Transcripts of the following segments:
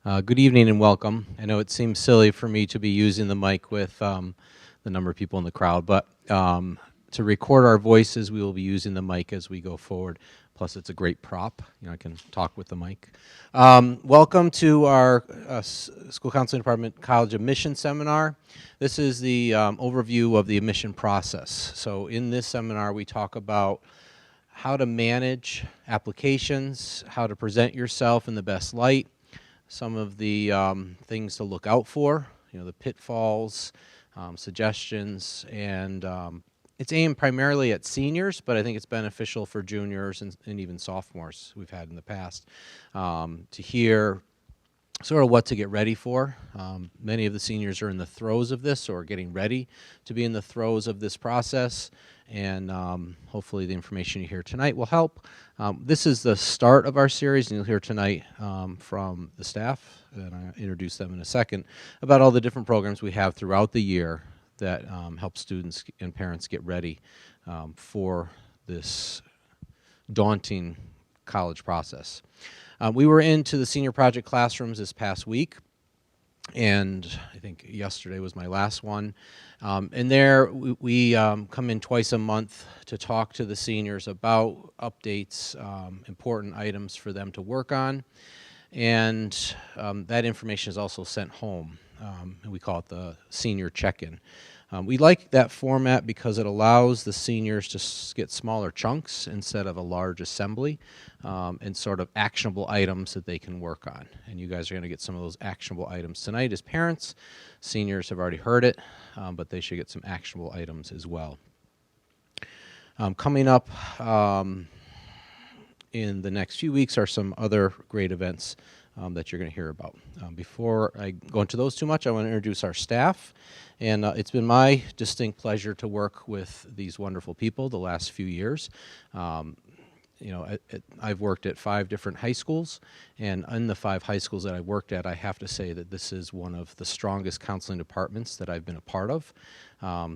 Good evening and welcome. I know it seems silly for me to be using the mic with the number of people in the crowd, but to record our voices, we will be using the mic as we go forward. Plus, it's a great prop. I can talk with the mic. Welcome to our School Counseling Department College Admission Seminar. This is the overview of the admission process. So in this seminar, we talk about how to manage applications, how to present yourself in the best light, some of the things to look out for, the pitfalls, suggestions, and it's aimed primarily at seniors, but I think it's beneficial for juniors and even sophomores we've had in the past to hear sort of what to get ready for. Many of the seniors are in the throes of this or getting ready to be in the throes of this process, and hopefully the information you hear tonight will help. This is the start of our series, and you'll hear tonight from the staff, and I'll introduce them in a second, about all the different programs we have throughout the year that help students and parents get ready for this daunting college process. We were into the senior project classrooms this past week, and I think yesterday was my last one. And there we come in twice a month to talk to the seniors about updates, important items for them to work on, and that information is also sent home. And we call it the senior check-in. We like that format because it allows the seniors to get smaller chunks instead of a large assembly, and sort of actionable items that they can work on. And you guys are going to get some of those actionable items tonight as parents. Seniors have already heard it, but they should get some actionable items as well. Coming up in the next few weeks are some other great events that you're going to hear about. Before I go into those too much, I want to introduce our staff. And it's been my distinct pleasure to work with these wonderful people the last few years. I've worked at 5 different high schools, and in the 5 high schools that I worked at, I have to say that this is one of the strongest counseling departments that I've been a part of.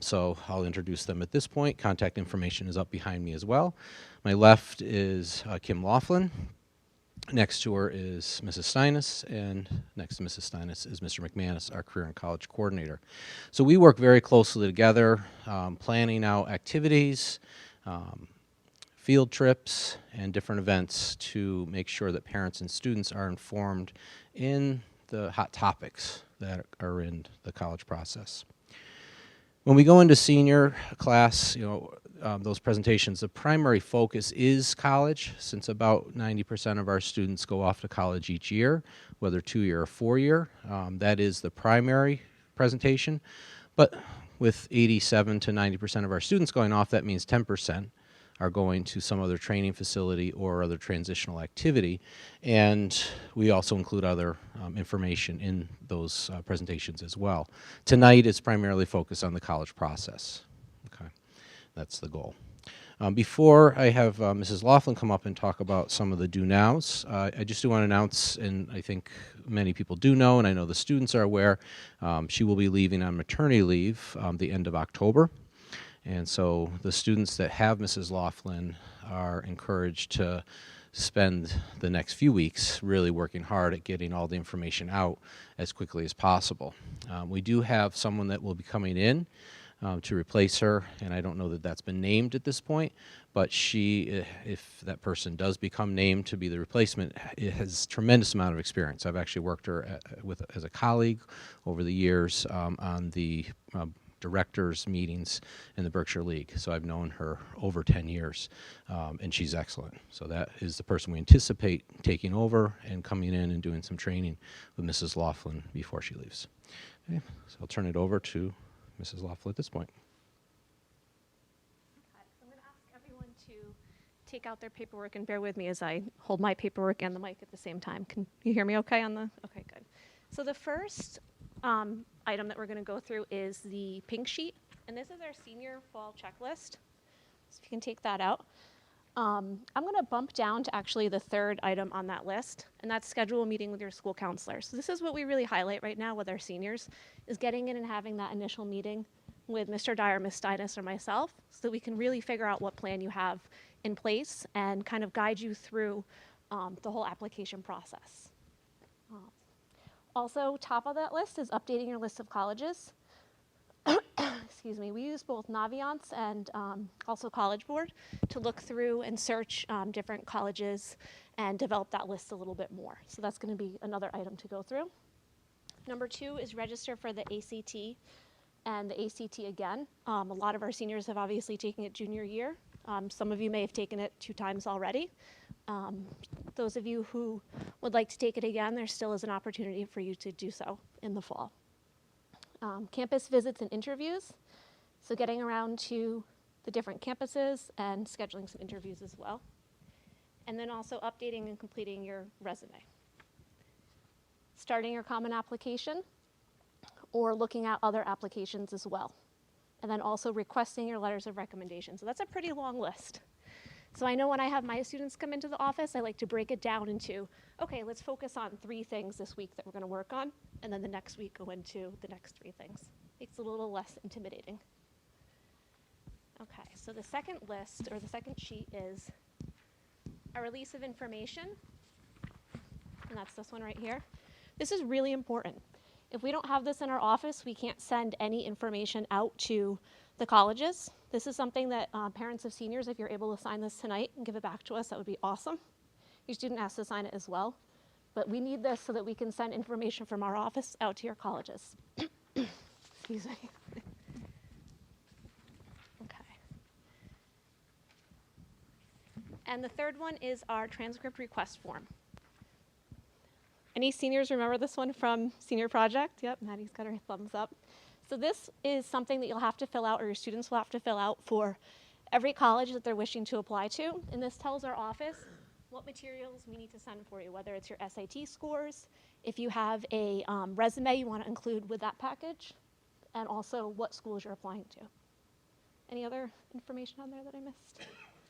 So I'll introduce them at this point. Contact information is up behind me as well. My left is Kim Laughlin. Next to her is Mrs. Steinis, and next to Mrs. Steinis is Mr. McManus, our career and college coordinator. So we work very closely together, planning out activities, field trips, and different events to make sure that parents and students are informed in the hot topics that are in the college process. When we go into senior class, those presentations, the primary focus is college, since about 90% of our students go off to college each year, whether 2-year or 4-year. That is the primary presentation. But with 87 to 90% of our students going off, that means 10% are going to some other training facility or other transitional activity. And we also include other information in those presentations as well. Tonight is primarily focused on the college process. Okay, that's the goal. Before I have Mrs. Laughlin come up and talk about some of the do-nows, I just do want to announce, and I think many people do know, and I know the students are aware, she will be leaving on maternity leave the end of October. And so the students that have Mrs. Laughlin are encouraged to spend the next few weeks really working hard at getting all the information out as quickly as possible. We do have someone that will be coming in to replace her, and I don't know that that's been named at this point, but she, if that person does become named to be the replacement, it has a tremendous amount of experience. I've actually worked her as a colleague over the years on the directors meetings in the Berkshire League. So I've known her over 10 years, and she's excellent. So that is the person we anticipate taking over and coming in and doing some training with Mrs. Laughlin before she leaves. Okay, so I'll turn it over to Mrs. Laughlin at this point. I'm going to ask everyone to take out their paperwork and bear with me as I hold my paperwork and the mic at the same time. Can you hear me okay on the? Okay, good. So the first item that we're going to go through is the pink sheet, and this is our senior fall checklist. So if you can take that out. I'm going to bump down to actually the third item on that list, and that's schedule a meeting with your school counselor. So this is what we really highlight right now with our seniors, is getting in and having that initial meeting with Mr. Dyer, Ms. Steinis, or myself, so that we can really figure out what plan you have in place and kind of guide you through the whole application process. Also, top of that list is updating your list of colleges. Excuse me. We use both Naviance and also College Board to look through and search different colleges and develop that list a little bit more. So that's going to be another item to go through. Number 2 is register for the ACT and the ACT again. A lot of our seniors have obviously taken it junior year. Some of you may have taken it 2 times already. Those of you who would like to take it again, there still is an opportunity for you to do so in the fall. Campus visits and interviews. So getting around to the different campuses and scheduling some interviews as well. And then also updating and completing your resume. Starting your common application or looking at other applications as well. And then also requesting your letters of recommendation. So that's a pretty long list. So I know when I have my students come into the office, I like to break it down into, okay, let's focus on 3 things this week that we're going to work on, and then the next week go into the next 3 things. Makes it a little less intimidating. Okay, so the second list, or the second sheet, is a release of information, and that's this one right here. This is really important. If we don't have this in our office, we can't send any information out to the colleges. This is something that parents of seniors, if you're able to sign this tonight and give it back to us, that would be awesome. Your student has to sign it as well. But we need this so that we can send information from our office out to your colleges. Excuse me. Okay. And the third one is our transcript request form. Any seniors remember this one from senior project? Yep, Maddie's got her thumbs up. So this is something that you'll have to fill out, or your students will have to fill out for every college that they're wishing to apply to. And this tells our office what materials we need to send for you, whether it's your SAT scores, if you have a resume you want to include with that package, and also what schools you're applying to. Any other information on there that I missed?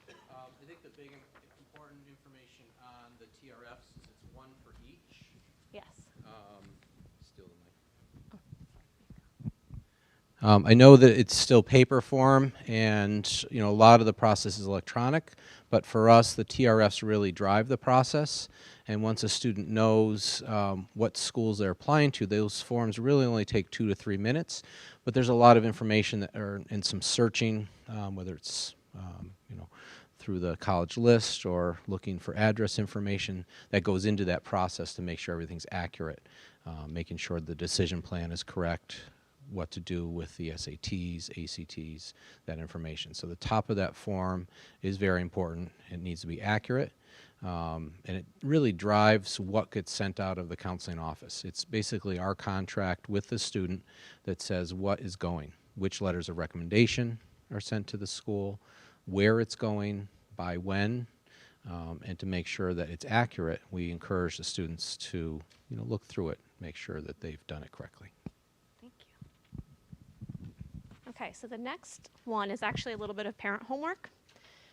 I think the big important information on the TRFs is it's 1 for each. Yes. Still the mic. I know that it's still paper form, and a lot of the process is electronic, but for us, the TRFs really drive the process. And once a student knows what schools they're applying to, those forms really only take 2 to 3 minutes. But there's a lot of information and some searching, whether it's through the college list or looking for address information that goes into that process to make sure everything's accurate, making sure the decision plan is correct, what to do with the SATs, ACTs, that information. So the top of that form is very important. It needs to be accurate, and it really drives what gets sent out of the counseling office. It's basically our contract with the student that says what is going, which letters of recommendation are sent to the school, where it's going, by when, and to make sure that it's accurate, we encourage the students to look through it, make sure that they've done it correctly. Thank you. Okay, so the next one is actually a little bit of parent homework.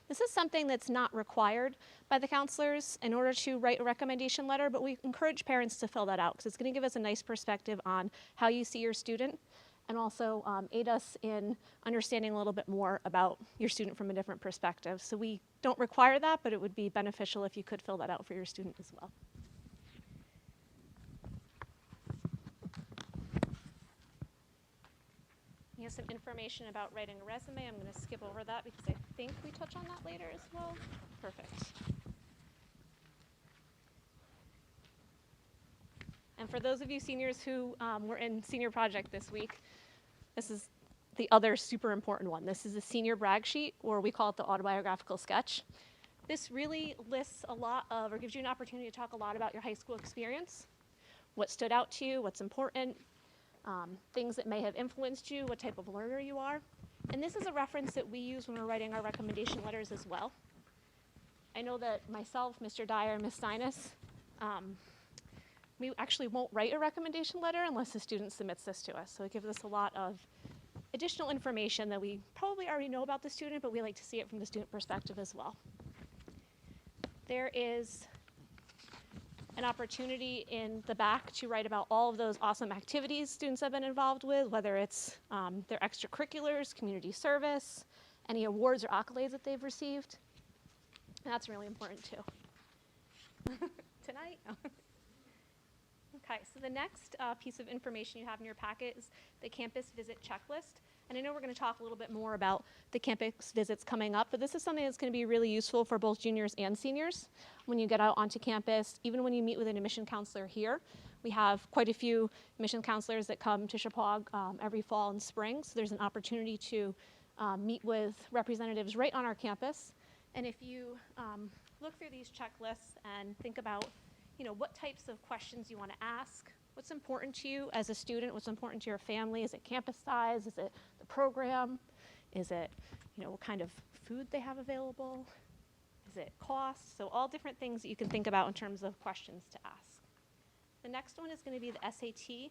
This is something that's not required by the counselors in order to write a recommendation letter, but we encourage parents to fill that out because it's going to give us a nice perspective on how you see your student and also aid us in understanding a little bit more about your student from a different perspective. So we don't require that, but it would be beneficial if you could fill that out for your student as well. You have some information about writing a resume. I'm going to skip over that because I think we touch on that later as well. Perfect. And for those of you seniors who were in senior project this week, this is the other super important one. This is a senior brag sheet, or we call it the autobiographical sketch. This really lists a lot of, or gives you an opportunity to talk a lot about your high school experience, what stood out to you, what's important, things that may have influenced you, what type of learner you are. And this is a reference that we use when we're writing our recommendation letters as well. I know that myself, Mr. Dyer, and Ms. Sinus, we actually won't write a recommendation letter unless the student submits this to us. So it gives us a lot of additional information that we probably already know about the student, but we like to see it from the student perspective as well. There is an opportunity in the back to write about all of those awesome activities students have been involved with, whether it's their extracurriculars, community service, any awards or accolades that they've received. And that's really important too. Tonight? Okay, so the next piece of information you have in your packet is the campus visit checklist. And I know we're going to talk a little bit more about the campus visits coming up, but this is something that's going to be really useful for both juniors and seniors when you get out onto campus, even when you meet with an admission counselor here. We have quite a few admission counselors that come to Shepaug every fall and spring, so there's an opportunity to meet with representatives right on our campus. And if you look through these checklists and think about what types of questions you want to ask, what's important to you as a student, what's important to your family, is it campus size, is it the program, is it what kind of food they have available, is it cost, so all different things that you can think about in terms of questions to ask. The next one is going to be the SAT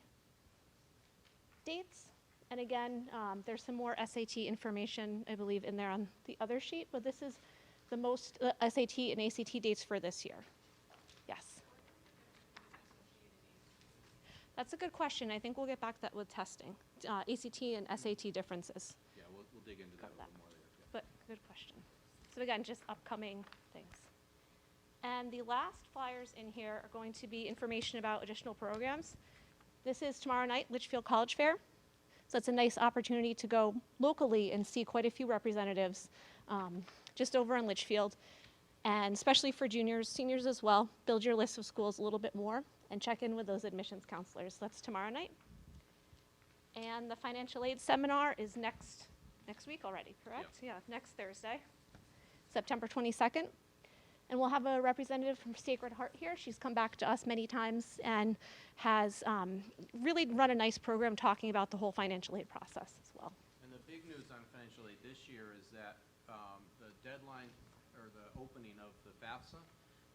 dates, and again, there's some more SAT information, I believe, in there on the other sheet, but this is the most SAT and ACT dates for this year. Yes. That's a good question. I think we'll get back to that with testing. ACT and SAT differences. Yeah, we'll dig into that a little more later. Yeah. But good question. So again, just upcoming things. And the last flyers in here are going to be information about additional programs. This is tomorrow night, Litchfield College Fair. So it's a nice opportunity to go locally and see quite a few representatives just over in Litchfield. And especially for juniors, seniors as well, build your list of schools a little bit more and check in with those admissions counselors. That's tomorrow night. And the financial aid seminar is next week already, correct? Yeah. Yeah, next Thursday, September 22nd. And we'll have a representative from Sacred Heart here. She's come back to us many times and has really run a nice program talking about the whole financial aid process as well. And the big news on financial aid this year is that the deadline or the opening of the FAFSA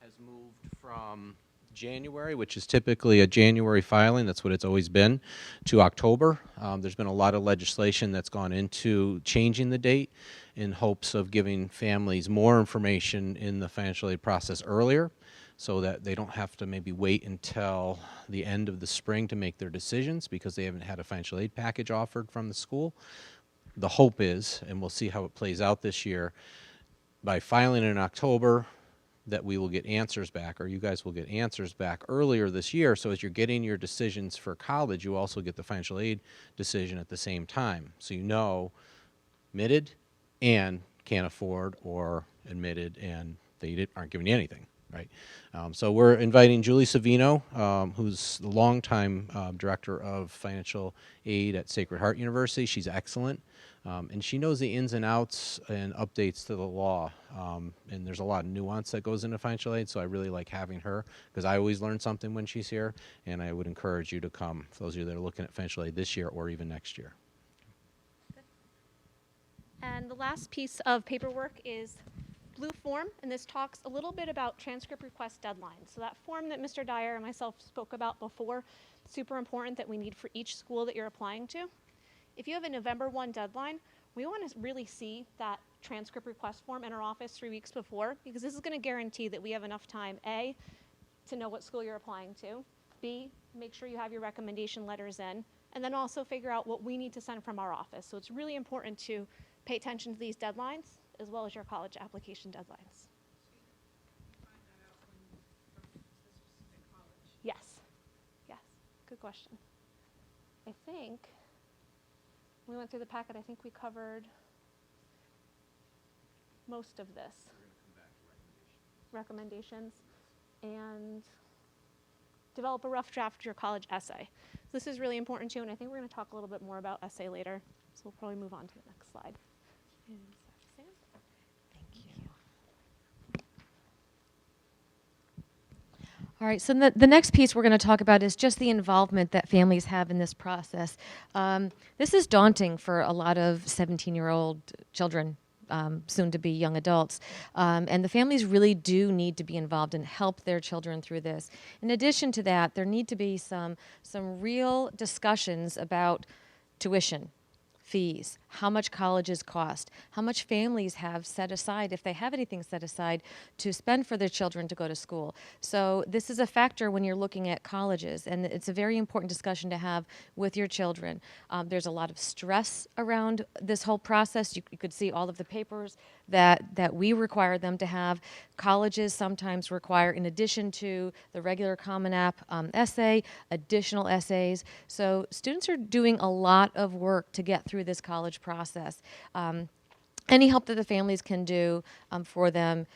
has moved from January, which is typically a January filing, that's what it's always been, to October. There's been a lot of legislation that's gone into changing the date in hopes of giving families more information in the financial aid process earlier so that they don't have to maybe wait until the end of the spring to make their decisions because they haven't had a financial aid package offered from the school. The hope is, and we'll see how it plays out this year, by filing in October, that we will get answers back, or you guys will get answers back earlier this year. So as you're getting your decisions for college, you also get the financial aid decision at the same time. So you know, admitted and can't afford, or admitted and they aren't giving you anything, right? So we're inviting Julie Savino, who's the longtime director of financial aid at Sacred Heart University. She's excellent. And she knows the ins and outs and updates to the law. And there's a lot of nuance that goes into financial aid, so I really like having her because I always learn something when she's here, and I would encourage you to come, for those of you that are looking at financial aid this year or even next year. Good. And the last piece of paperwork is blue form, and this talks a little bit about transcript request deadlines. So that form that Mr. Dyer and myself spoke about before, super important that we need for each school that you're applying to. If you have a November 1 deadline, we want to really see that transcript request form in our office 3 weeks before, because this is going to guarantee that we have enough time, A, to know what school you're applying to, B, make sure you have your recommendation letters in, and then also figure out what we need to send from our office. So it's really important to pay attention to these deadlines as well as your college application deadlines. Yes. Yes. Good question. I think when we went through the packet, I think we covered most of this. We're going to come back to Recommendations and develop a rough draft of your college essay. So this is really important too, and I think we're going to talk a little bit more about essay later. So we'll probably move on to the next slide. Sam? Thank you. All right, so the next piece we're going to talk about is just the involvement that families have in this process. This is daunting for a lot of 17-year-old children, soon to be young adults. And the families really do need to be involved and help their children through this. In addition to that, there need to be some real discussions about tuition, fees, how much colleges cost, how much families have set aside, if they have anything set aside, to spend for their children to go to school. So this is a factor when you're looking at colleges, and it's a very important discussion to have with your children. There's a lot of stress around this whole process. You could see all of the papers that we require them to have. Colleges sometimes require, in addition to the regular Common App essay, additional essays. So students are doing a lot of work to get through this college process. Any help that the families can do for them,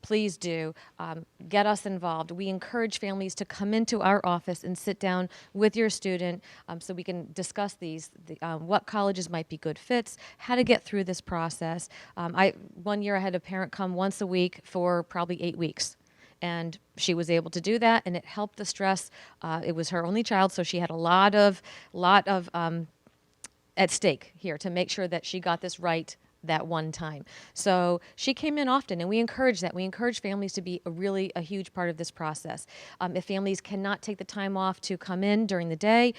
please do. Get us involved. We encourage families to come into our office and sit down with your student so we can discuss what colleges might be good fits, how to get through this process. One year I had a parent come once a week for probably 8 weeks. And she was able to do that, and it helped the stress. It was her only child, so she had a lot of at stake here to make sure that she got this right that one time. So she came in often, and we encourage that. We encourage families to be a huge part of this process. If families cannot take the time off to come in during the day,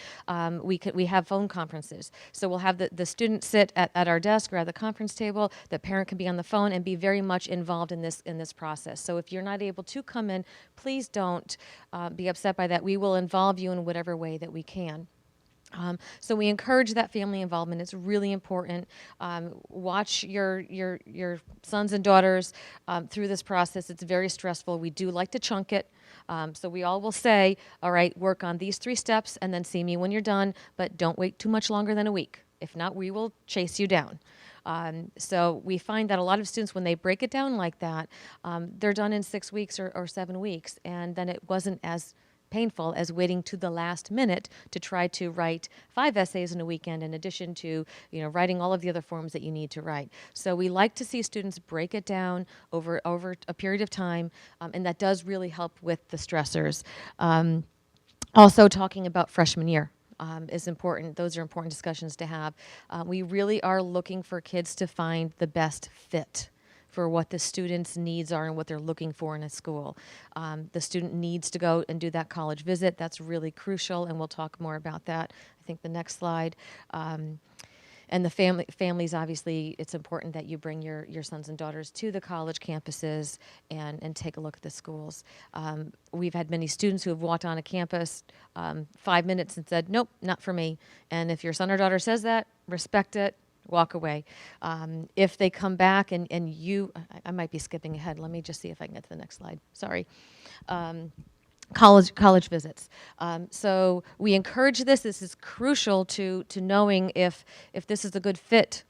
we have phone conferences. So we'll have the student sit at our desk or at the conference table. The parent can be on the phone and be very much involved in this process. So if you're not able to come in, please don't be upset by that. We will involve you in whatever way that we can. So we encourage that family involvement. It's really important. Watch your sons and daughters through this process. It's very stressful. We do like to chunk it. So we all will say, all right, work on these 3 steps and then see me when you're done, but don't wait too much longer than a week. If not, we will chase you down. So we find that a lot of students, when they break it down like that, they're done in 6 weeks or 7 weeks, and then it wasn't as painful as waiting to the last minute to try to write 5 essays in a weekend in addition to writing all of the other forms that you need to write. So we like to see students break it down over a period of time, and that does really help with the stressors. Also talking about freshman year. Is important. Those are important discussions to have. We really are looking for kids to find the best fit for what the student's needs are and what they're looking for in a school. The student needs to go and do that college visit. That's really crucial, and we'll talk more about that. I think the next slide. And the families, obviously, it's important that you bring your sons and daughters to the college campuses and take a look at the schools. We've had many students who have walked on a campus 5 minutes and said, nope, not for me. And if your son or daughter says that, respect it. Walk away. If they come back and I might be skipping ahead. Let me just see if I can get to the next slide. Sorry. College visits. So we encourage this. This is crucial to knowing if this is a good fit.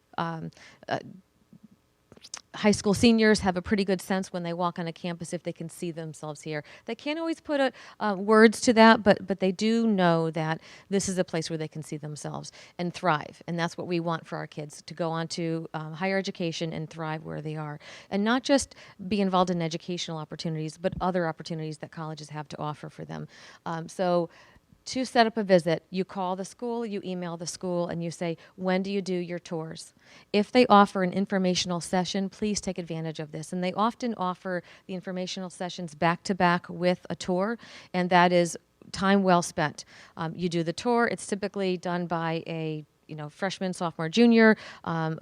High school seniors have a pretty good sense when they walk on a campus if they can see themselves here. They can't always put words to that, but they do know that this is a place where they can see themselves and thrive. And that's what we want for our kids, to go on to higher education and thrive where they are. And not just be involved in educational opportunities, but other opportunities that colleges have to offer for them. So to set up a visit, you call the school, you email the school, and you say, when do you do your tours? If they offer an informational session, please take advantage of this. And they often offer the informational sessions back-to-back with a tour, and that is time well spent. You do the tour. It's typically done by a freshman, sophomore, junior,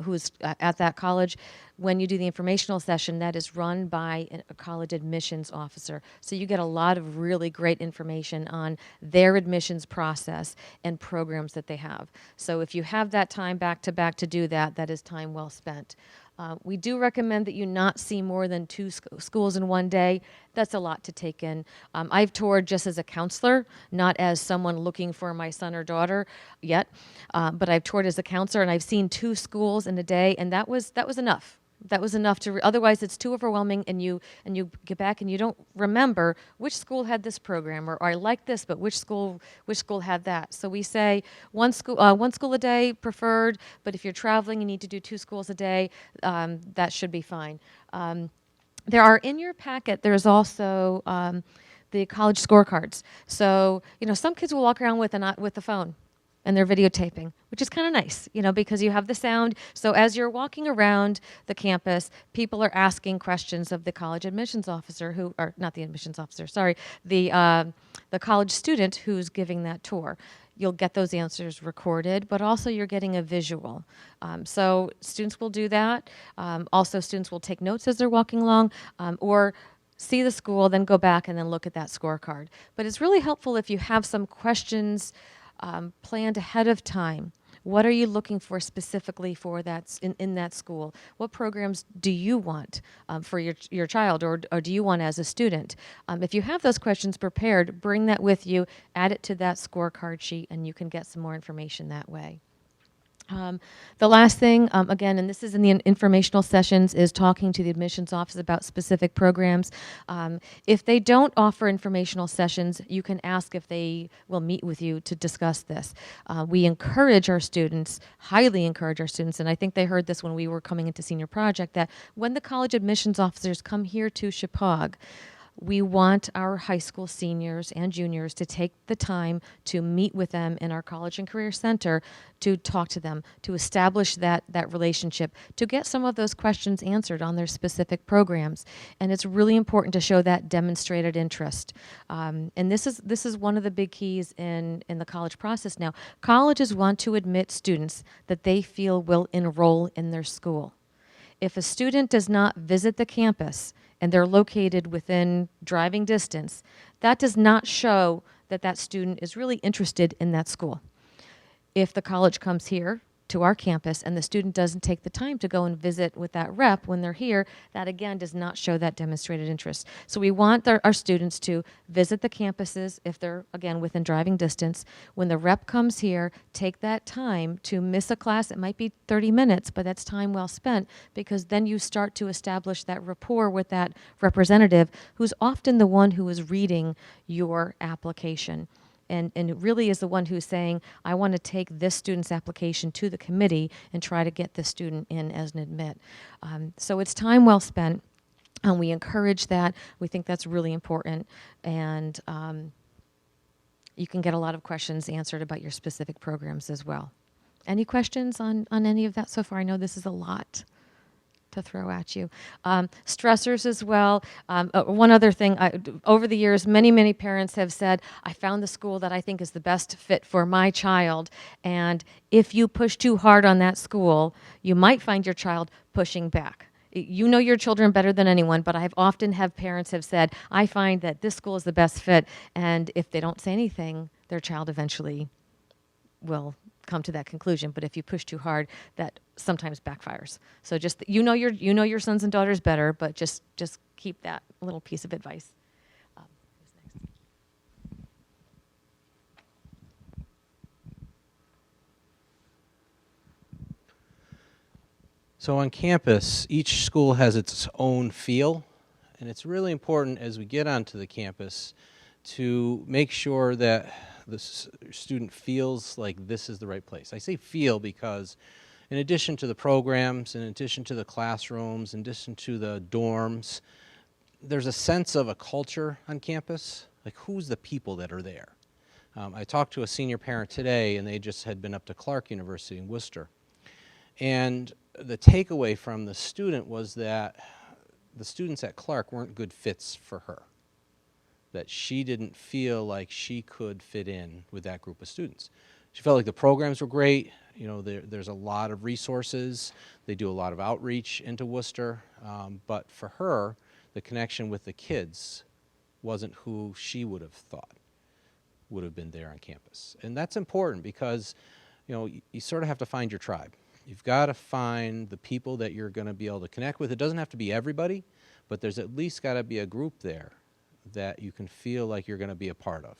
who's at that college. When you do the informational session, that is run by a college admissions officer. So you get a lot of really great information on their admissions process and programs that they have. So if you have that time back to back to do that, that is time well spent. We do recommend that you not see more than 2 schools in one day. That's a lot to take in. I've toured just as a counselor, not as someone looking for my son or daughter yet, but I've toured as a counselor, and I've seen 2 schools in a day, and that was enough. That was enough otherwise it's too overwhelming, and you get back and you don't remember which school had this program, or I like this, but which school had that. So we say one school a day preferred, but if you're traveling, you need to do 2 schools a day. That should be fine. There are in your packet. There's also the college scorecards. So some kids will walk around with the phone, and they're videotaping, which is kind of nice, because you have the sound. So as you're walking around the campus, people are asking questions of the college admissions officer, not the admissions officer, sorry, the college student who's giving that tour. You'll get those answers recorded, but also you're getting a visual. So students will do that. Also, students will take notes as they're walking along, or see the school, then go back and then look at that scorecard. But it's really helpful if you have some questions planned ahead of time, What are you looking for specifically for that in that school? What programs do you want for your child, or do you want as a student? If you have those questions prepared, bring that with you, add it to that scorecard sheet, and you can get some more information that way. The last thing, again, and this is in the informational sessions, is talking to the admissions office about specific programs. If they don't offer informational sessions, you can ask if they will meet with you to discuss this. We encourage our students, highly encourage our students, and I think they heard this when we were coming into senior project, that when the college admissions officers come here to Shepaug, we want our high school seniors and juniors to take the time to meet with them in our College and Career Center, to talk to them, to establish that relationship, to get some of those questions answered on their specific programs. And it's really important to show that demonstrated interest. And this is one of the big keys in the college process now. Colleges want to admit students that they feel will enroll in their school. If a student does not visit the campus and they're located within driving distance, that does not show that that student is really interested in that school. If the college comes here to our campus and the student doesn't take the time to go and visit with that rep when they're here, that again does not show that demonstrated interest. So we want our students to visit the campuses if they're, again, within driving distance. When the rep comes here, take that time to miss a class. It might be 30 minutes, but that's time well spent, because then you start to establish that rapport with that representative, who's often the one who is reading your application. And it really is the one who's saying, I want to take this student's application to the committee and try to get this student in as an admit. So it's time well spent, and we encourage that. We think that's really important. And you can get a lot of questions answered about your specific programs as well. Any questions on any of that so far? I know this is a lot to throw at you. Stressors as well. One other thing, over the years, many parents have said, I found the school that I think is the best fit for my child. And if you push too hard on that school, you might find your child pushing back. You know your children better than anyone, but I've often have parents have said, I find that this school is the best fit. And if they don't say anything, their child eventually will come to that conclusion. But if you push too hard, that sometimes backfires. So just you know your sons and daughters better, but just keep that little piece of advice. Who's next? So on campus, each school has its own feel, and it's really important as we get onto the campus to make sure that the student feels like this is the right place. I say feel because in addition to the programs, in addition to the classrooms, in addition to the dorms, there's a sense of a culture on campus, like who's the people that are there. I talked to a senior parent today, and they just had been up to Clark University in Worcester. And the takeaway from the student was that the students at Clark weren't good fits for her, that she didn't feel like she could fit in with that group of students. She felt like the programs were great. You know, there's a lot of resources. They do a lot of outreach into Worcester. But for her, the connection with the kids wasn't who she would have thought would have been there on campus. And that's important because, you know, you sort of have to find your tribe. You've got to find the people that you're going to be able to connect with. It doesn't have to be everybody, but there's at least got to be a group there that you can feel like you're going to be a part of.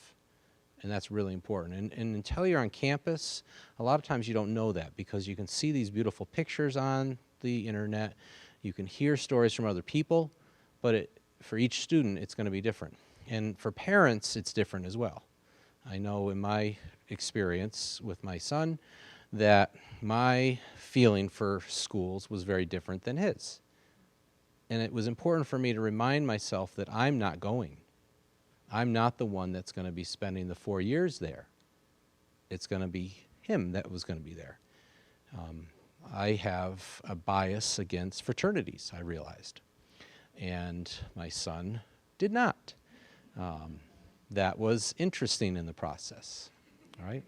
And that's really important. And until you're on campus, a lot of times you don't know that because you can see these beautiful pictures on the internet. You can hear stories from other people, but for each student, it's going to be different. And for parents, it's different as well. I know in my experience with my son that my feeling for schools was very different than his. And it was important for me to remind myself that I'm not going. I'm not the one that's going to be spending the 4 years there. It's going to be him that was going to be there. I have a bias against fraternities, I realized. And my son did not. That was interesting in the process, all right?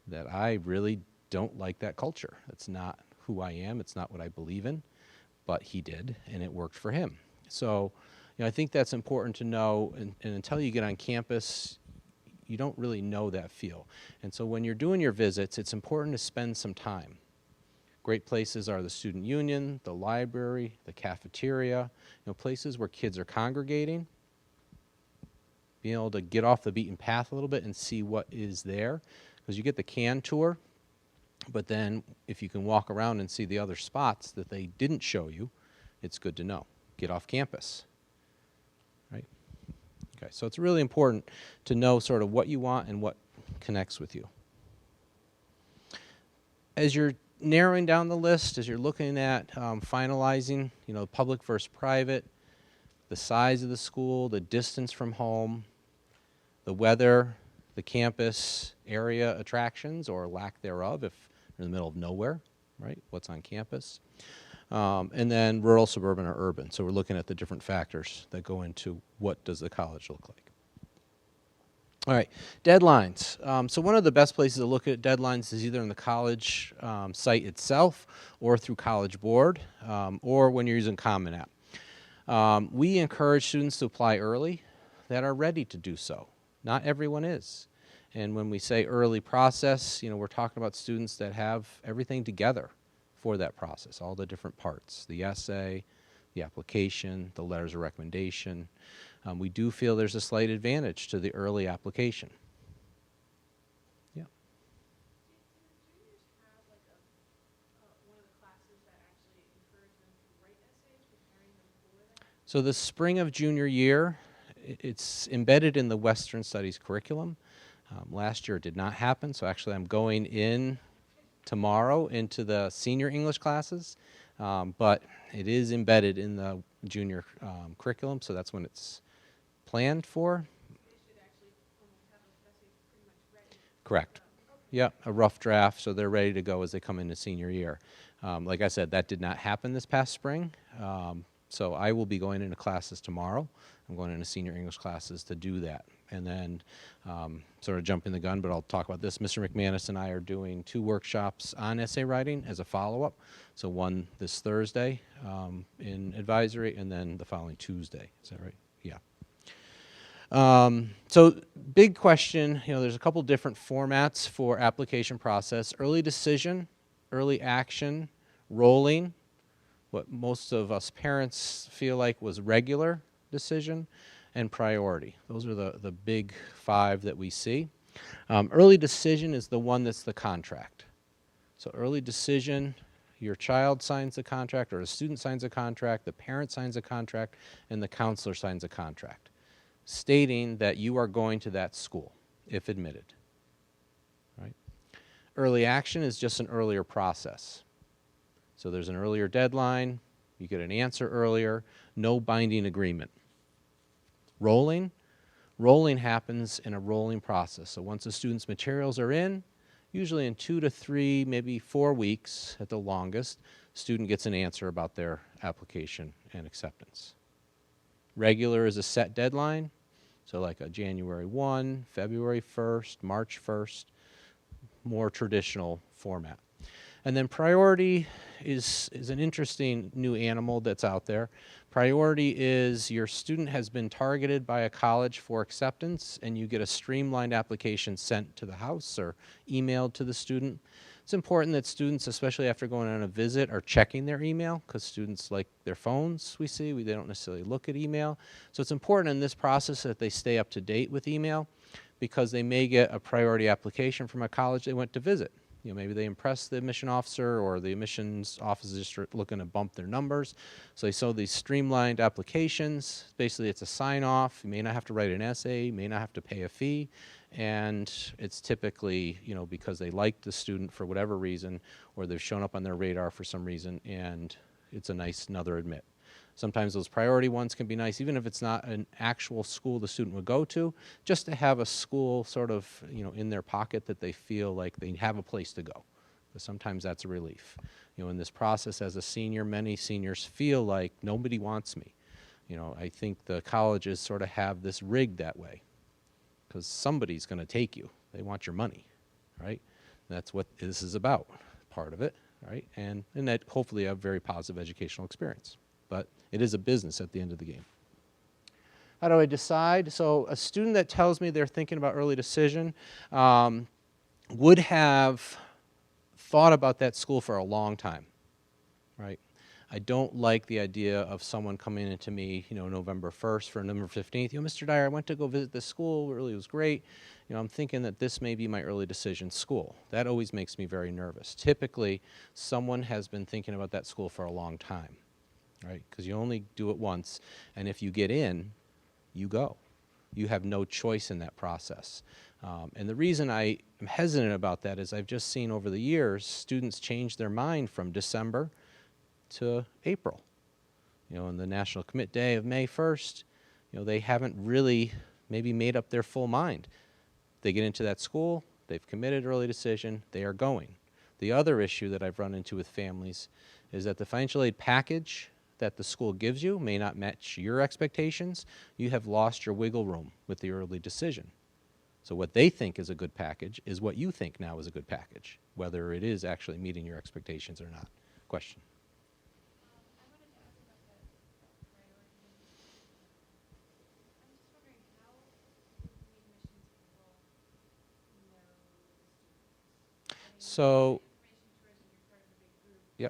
That I really don't like that culture. It's not who I am. It's not what I believe in. But he did, and it worked for him. So, you know, I think that's important to know, and until you get on campus, you don't really know that feel. And so when you're doing your visits, it's important to spend some time. Great places are the student union, the library, the cafeteria, places where kids are congregating. Being able to get off the beaten path a little bit and see what is there. Because you get the can tour, but then if you can walk around and see the other spots that they didn't show you, it's good to know. Get off campus, right? Okay, so it's really important to know sort of what you want and what connects with you. As you're narrowing down the list, as you're looking at finalizing, public versus private, the size of the school, the distance from home, the weather, the campus area attractions or lack thereof if you're in the middle of nowhere, right? What's on campus. And then rural, suburban, or urban. So we're looking at the different factors that go into what does the college look like. All right, deadlines. So one of the best places to look at deadlines is either in the college site itself or through College Board or when you're using Common App. We encourage students to apply early that are ready to do so. Not everyone is. And when we say early process, we're talking about students that have everything together for that process, all the different parts, the essay, the application, the letters of recommendation. We do feel there's a slight advantage to the early application. Yeah. Do juniors have like one of the classes that actually encourage them to write essays, preparing them for that? So the spring of junior year, it's embedded in the Western Studies curriculum. Last year it did not happen, so actually I'm going in tomorrow into the senior English classes, but it is embedded in the junior curriculum, so that's when it's planned for. They should actually almost have those essays pretty much ready. Correct. Yeah, a rough draft, so they're ready to go as they come into senior year. Like I said, that did not happen this past spring, so I will be going into classes tomorrow. I'm going into senior English classes to do that. And then, sort of jumping the gun, but I'll talk about this. Mr. McManus and I are doing 2 workshops on essay writing as a follow-up. So one this Thursday in advisory, and then the following Tuesday. Is that right? Yeah. So big question, there's a couple different formats for application process. Early decision, early action, rolling, what most of us parents feel like was regular decision, and priority. Those are the big 5 that we see. Early decision is the one that's the contract. So early decision, your child signs the contract, or a student signs a contract, the parent signs a contract, and the counselor signs a contract, stating that you are going to that school, if admitted. Right? Early action is just an earlier process. So there's an earlier deadline, you get an answer earlier, no binding agreement. Rolling happens in a rolling process. So once the student's materials are in, usually in 2 to 3, maybe 4 weeks at the longest, student gets an answer about their application and acceptance. Regular is a set deadline, so like a January 1, February 1st, March 1st, more traditional format. And then priority is an interesting new animal that's out there. Priority is your student has been targeted by a college for acceptance, and you get a streamlined application sent to the house or emailed to the student. It's important that students, especially after going on a visit, are checking their email, because students like their phones, they don't necessarily look at email. So it's important in this process that they stay up to date with email, because they may get a priority application from a college they went to visit. Maybe they impressed the admission officer, or the admissions office is just looking to bump their numbers. So they saw these streamlined applications. Basically, it's a sign-off. You may not have to write an essay, you may not have to pay a fee, and it's typically, because they like the student for whatever reason, or they've shown up on their radar for some reason, and it's a nice another admit. Sometimes those priority ones can be nice, even if it's not an actual school the student would go to, just to have a school sort of, in their pocket that they feel like they have a place to go. But sometimes that's a relief. In this process as a senior, many seniors feel like nobody wants me. I think the colleges sort of have this rigged that way, because somebody's going to take you. They want your money, right? That's what this is about, part of it, right? And that hopefully a very positive educational experience. But it is a business at the end of the game. How do I decide? So a student that tells me they're thinking about early decision would have thought about that school for a long time, right? I don't like the idea of someone coming into me, November 1st for November 15th. Mr. Dyer, I went to go visit this school. It really was great. I'm thinking that this may be my early decision school. That always makes me very nervous. Typically, someone has been thinking about that school for a long time, right? Because you only do it once, and if you get in, you go. You have no choice in that process. And the reason I am hesitant about that is I've just seen over the years students change their mind from December to April. On the National Commit Day of May 1st, they haven't really maybe made up their full mind. They get into that school, they've committed early decision, they are going. The other issue that I've run into with families is that the financial aid package that the school gives you may not match your expectations. You have lost your wiggle room with the early decision. So what they think is a good package is what you think now is a good package, whether it is actually meeting your expectations or not. Question? So, yeah.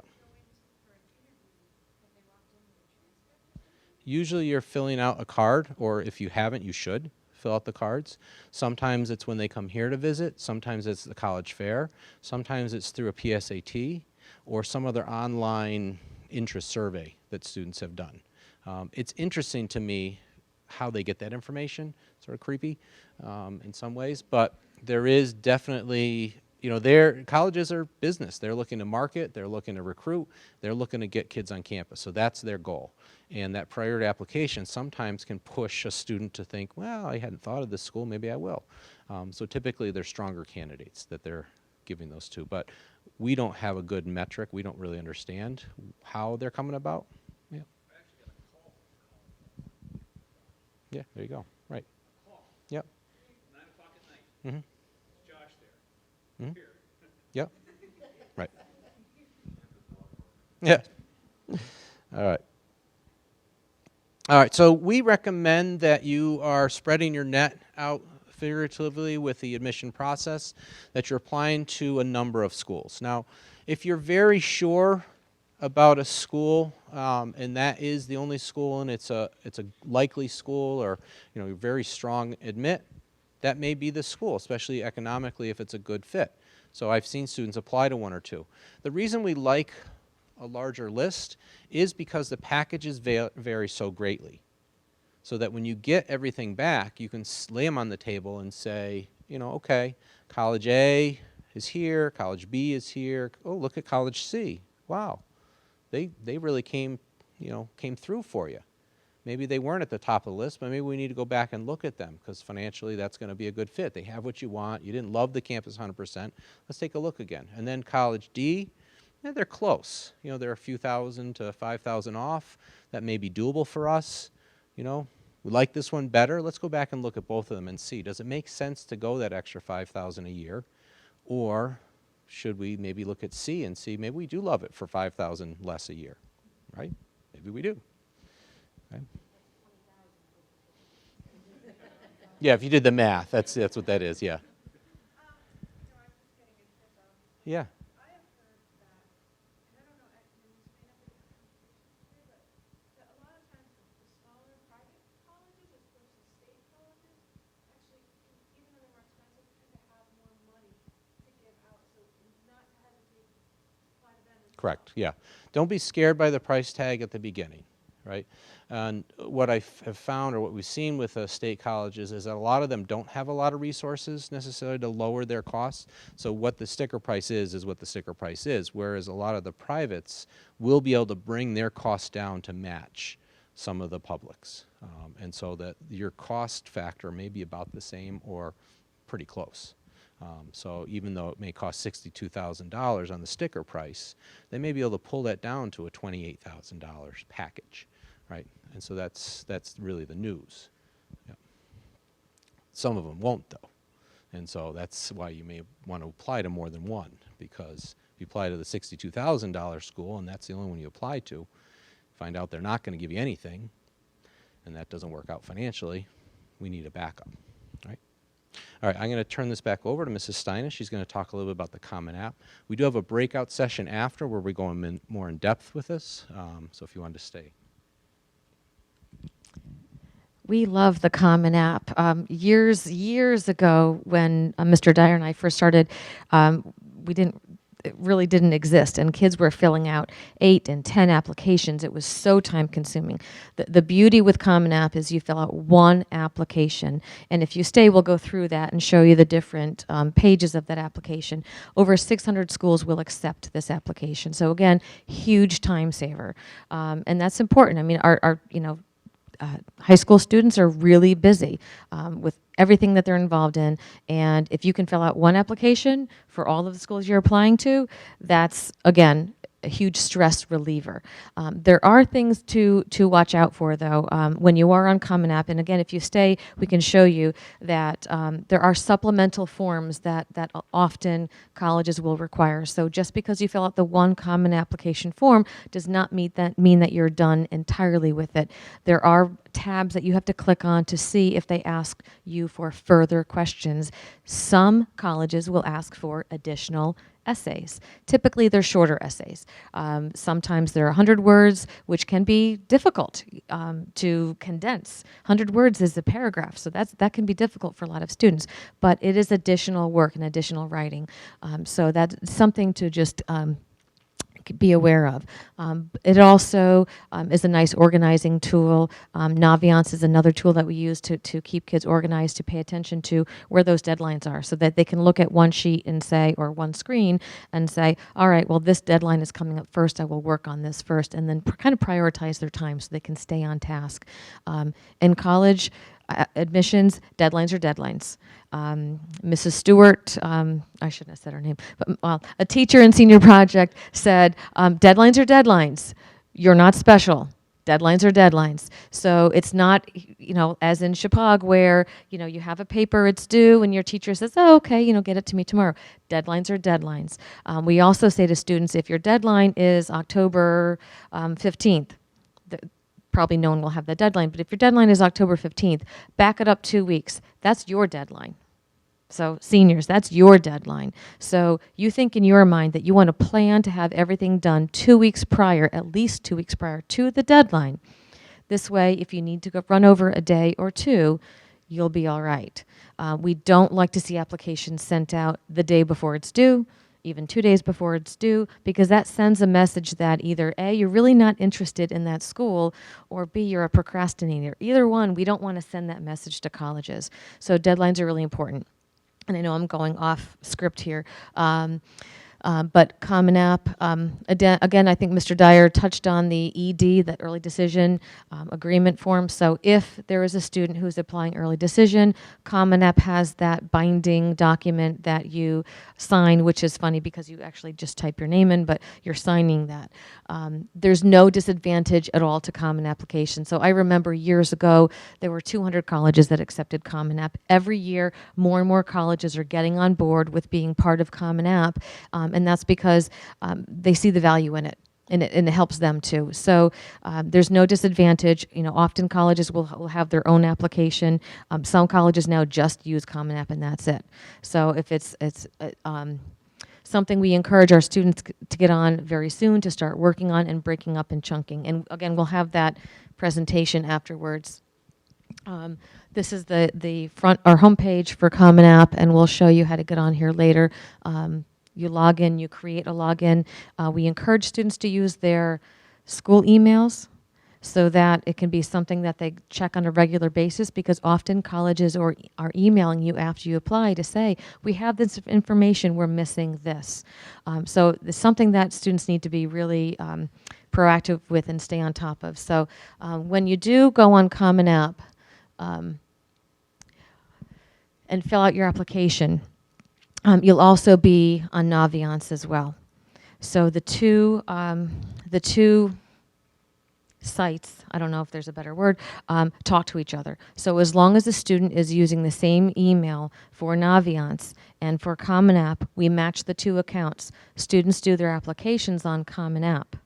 Usually you're filling out a card, or if you haven't, you should fill out the cards. Sometimes it's when they come here to visit. Sometimes it's the college fair. Sometimes it's through a PSAT or some other online interest survey that students have done. It's interesting to me how they get that information. Sort of creepy in some ways, but there is definitely, colleges are business. They're looking to market, they're looking to recruit, they're looking to get kids on campus. So that's their goal. And that priority application sometimes can push a student to think, well, I hadn't thought of this school, maybe I will. So typically they're stronger candidates that they're giving those to. But we don't have a good metric. We don't really understand how they're coming about. Yeah. Yeah, there you go. Right. Yep. 9 o'clock at night. Mm-hmm. Josh there. Mhm. Here. Yep. Right. Yeah. All right. All right. So we recommend that you are spreading your net out figuratively with the admission process, that you're applying to a number of schools. Now, if you're very sure about a school and that is the only school and it's a likely school, or you're very strong admit, that may be the school, especially economically if it's a good fit. So I've seen students apply to one or two. The reason we like a larger list is because the packages vary so greatly. So that when you get everything back, you can lay them on the table and say, okay, college A is here, college B is here. Oh, look at college C. Wow, they really came through for you. Maybe they weren't at the top of the list, but maybe we need to go back and look at them because financially that's going to be a good fit. They have what you want. You didn't love the campus 100%. Let's take a look again. And then college D, they're close. They're a few thousand to 5,000 off. That may be doable for us. We like this one better. Let's go back and look at both of them and see, does it make sense to go that extra 5,000 a year? Or should we maybe look at C and see, maybe we do love it for 5,000 less a year, right? Maybe we do. Okay. Yeah, if you did the math, that's what that is, yeah. Yeah. Correct, yeah. Don't be scared by the price tag at the beginning, right? And what I have found, or what we've seen with state colleges, is that a lot of them don't have a lot of resources necessarily to lower their costs. So what the sticker price is what the sticker price is, whereas a lot of the privates will be able to bring their costs down to match some of the publics. And so that your cost factor may be about the same or pretty close. So even though it may cost $62,000 on the sticker price, they may be able to pull that down to a $28,000 package, right? And so that's really the news. Yep. Some of them won't, though. And so that's why you may want to apply to more than one, because if you apply to the $62,000 school and that's the only one you apply to, find out they're not going to give you anything, and that doesn't work out financially, we need a backup, right? All right, I'm going to turn this back over to Mrs. Steina. She's going to talk a little bit about the Common App. We do have a breakout session after where we go more in depth with this, so if you wanted to stay. We love the Common App. Years ago, when Mr. Dyer and I first started, it really didn't exist, and kids were filling out 8 and 10 applications. It was so time consuming. The beauty with Common App is you fill out one application, and if you stay, we'll go through that and show you the different pages of that application. Over 600 schools will accept this application. So again, huge time saver, and that's important. I mean, our high school students are really busy with everything that they're involved in, and if you can fill out one application for all of the schools you're applying to, that's, again, a huge stress reliever. There are things to watch out for, though, when you are on Common App. And again, if you stay, we can show you that there are supplemental forms that often colleges will require. So just because you fill out the one common application form does not mean that you're done entirely with it. There are tabs that you have to click on to see if they ask you for further questions. Some colleges will ask for additional essays. Typically, they're shorter essays. Sometimes they're 100 words, which can be difficult to condense. 100 words is a paragraph, so that can be difficult for a lot of students. But it is additional work and additional writing. So that's something to just be aware of. It also is a nice organizing tool. Naviance is another tool that we use to keep kids organized, to pay attention to where those deadlines are, so that they can look at one sheet and say, or one screen, and say, all right, well, this deadline is coming up first, I will work on this first, and then kind of prioritize their time so they can stay on task. In college admissions, deadlines are deadlines. Mrs. Stewart, I shouldn't have said her name, but a teacher in senior project said, deadlines are deadlines. You're not special. Deadlines are deadlines. So it's not, as in Shepaug, where, you have a paper, it's due, and your teacher says, oh, okay, get it to me tomorrow. Deadlines are deadlines. We also say to students, if your deadline is October 15th, probably no one will have that deadline, but if your deadline is October 15th, back it up 2 weeks. That's your deadline. So seniors, that's your deadline. So you think in your mind that you want to plan to have everything done 2 weeks prior, at least 2 weeks prior to the deadline. This way, if you need to go run over a day or two, you'll be all right. We don't like to see applications sent out the day before it's due, even 2 days before it's due, because that sends a message that either A, you're really not interested in that school, or B, you're a procrastinator. Either one, we don't want to send that message to colleges. So deadlines are really important. And I know I'm going off script here. But Common App, again, I think Mr. Dyer touched on the ED, that early decision agreement form. So if there is a student who's applying early decision, Common App has that binding document that you sign, which is funny because you actually just type your name in, but you're signing that. There's no disadvantage at all to Common Application. So I remember years ago, there were 200 colleges that accepted Common App. Every year, more and more colleges are getting on board with being part of Common App. And that's because they see the value in it, and it helps them too. So there's no disadvantage. Often colleges will have their own application. Some colleges now just use Common App, and that's it. So if it's something we encourage our students to get on very soon, to start working on and breaking up and chunking. And again, we'll have that presentation afterwards. This is the front, our homepage for Common App, and we'll show you how to get on here later. You log in, you create a login. We encourage students to use their school emails so that it can be something that they check on a regular basis, because often colleges are emailing you after you apply to say, we have this information, we're missing this. So it's something that students need to be really proactive with and stay on top of. So when you do go on Common App and fill out your application, you'll also be on Naviance as well. So the two sites, I don't know if there's a better word, talk to each other. So as long as the student is using the same email for Naviance and for Common App, we match the two accounts. Students do their applications on Common App.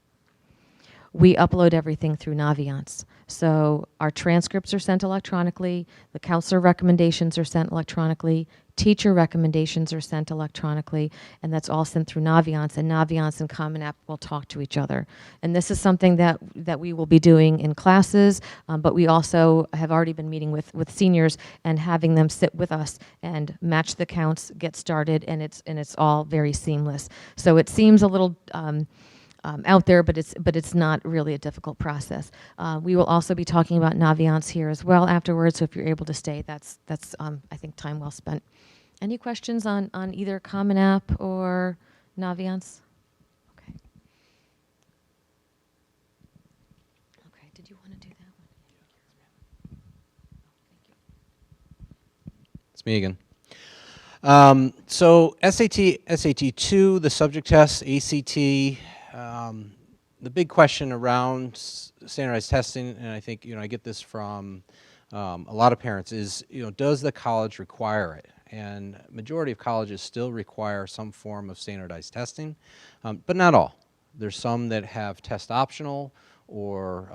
We upload everything through Naviance. So our transcripts are sent electronically, the counselor recommendations are sent electronically, teacher recommendations are sent electronically, and that's all sent through Naviance, and Naviance and Common App will talk to each other. And this is something that we will be doing in classes, but we also have already been meeting with seniors and having them sit with us and match the counts, get started, and it's all very seamless. So it seems a little out there, but it's not really a difficult process. We will also be talking about Naviance here as well afterwards. So if you're able to stay, that's I think time well spent. Any questions on either Common App or Naviance? Okay. Okay. Did you want to do that one? It's me again. So SAT, SAT2, the subject test, ACT, the big question around standardized testing, and I think, I get this from a lot of parents, is, does the college require it? And majority of colleges still require some form of standardized testing, but not all. There's some that have test optional, or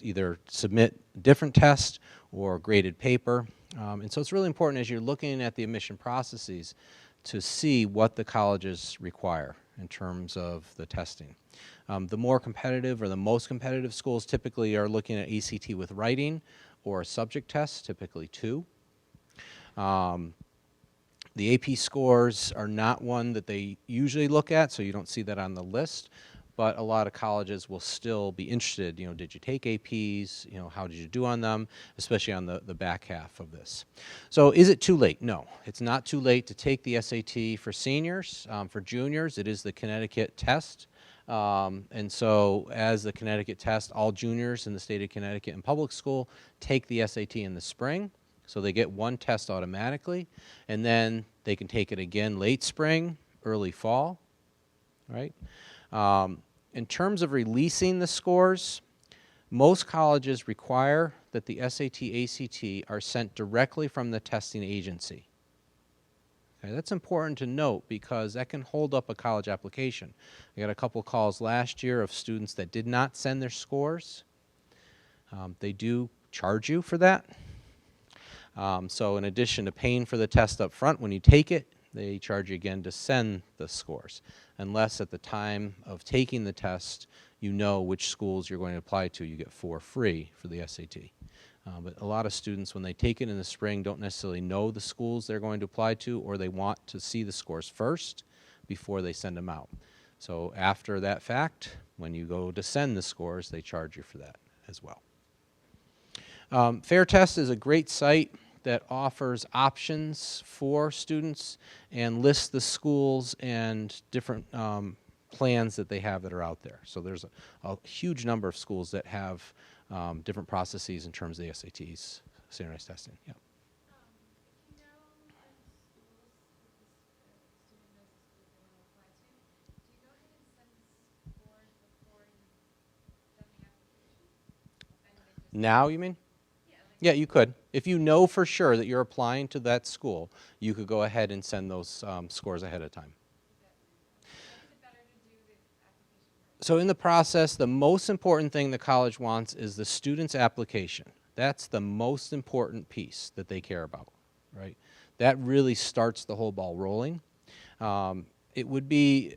either submit different test or graded paper. And so it's really important as you're looking at the admission processes to see what the colleges require in terms of the testing. The more competitive or the most competitive schools typically are looking at ACT with writing or a subject test, typically 2. The AP scores are not one that they usually look at, so you don't see that on the list. But a lot of colleges will still be interested, did you take APs, how did you do on them, especially on the back half of this. So is it too late? No, it's not too late to take the SAT for seniors. For juniors, it is the Connecticut test. And so as the Connecticut test, all juniors in the state of Connecticut in public school take the SAT in the spring. So they get one test automatically, and then they can take it again late spring, early fall, right? In terms of releasing the scores, most colleges require that the SAT, ACT are sent directly from the testing agency. Okay, that's important to note because that can hold up a college application. I got a couple calls last year of students that did not send their scores. They do charge you for that. So in addition to paying for the test up front when you take it, they charge you again to send the scores, unless at the time of taking the test you know which schools you're going to apply to. You get 4 free for the SAT. But a lot of students, when they take it in the spring, don't necessarily know the schools they're going to apply to, or they want to see the scores first before they send them out. So after that fact, when you go to send the scores, they charge you for that as well. Fair Test is a great site that offers options for students and lists the schools and different plans that they have that are out there. So there's a huge number of schools that have different processes in terms of the SATs, standardized testing. Yeah. Now, you mean? Yeah, you could. If you know for sure that you're applying to that school, you could go ahead and send those scores ahead of time. So in the process, the most important thing the college wants is the student's application. That's the most important piece that they care about, right? That really starts the whole ball rolling. It would be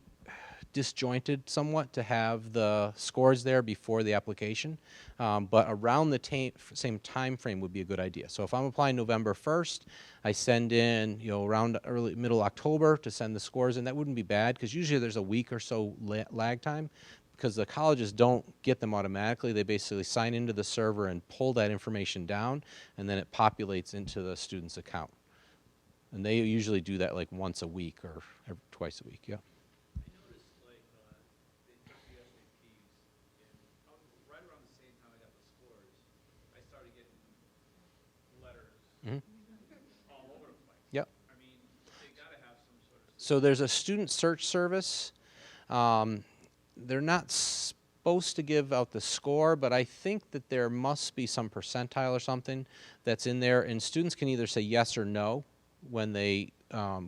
disjointed somewhat to have the scores there before the application, but around the same time frame would be a good idea. So if I'm applying November 1st, I send in around middle October to send the scores in. That wouldn't be bad because usually there's a week or so lag time because the colleges don't get them automatically. They basically sign into the server and pull that information down, and then it populates into the student's account. And they usually do that like once a week or twice a week. Yeah. Mm-hmm. All over the place. Yep. I mean, they got to have some sort of. So there's a student search service. They're not supposed to give out the score, but I think that there must be some percentile or something that's in there, and students can either say yes or no when they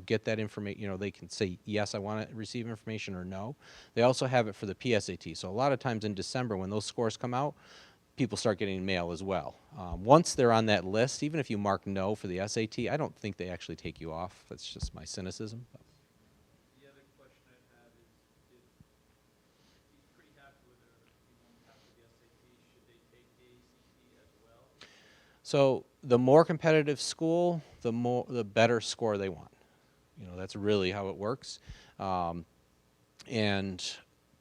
get that information. You know, they can say yes, I want to receive information, or no. They also have it for the PSAT. So a lot of times in December when those scores come out, people start getting mail as well. Once they're on that list, even if you mark no for the SAT, I don't think they actually take you off. That's just my cynicism. The other question I have is, if he's pretty happy with her, he won't have to the SAT, should they take the ACT as well? So the more competitive school, the better score they want. You know, that's really how it works. And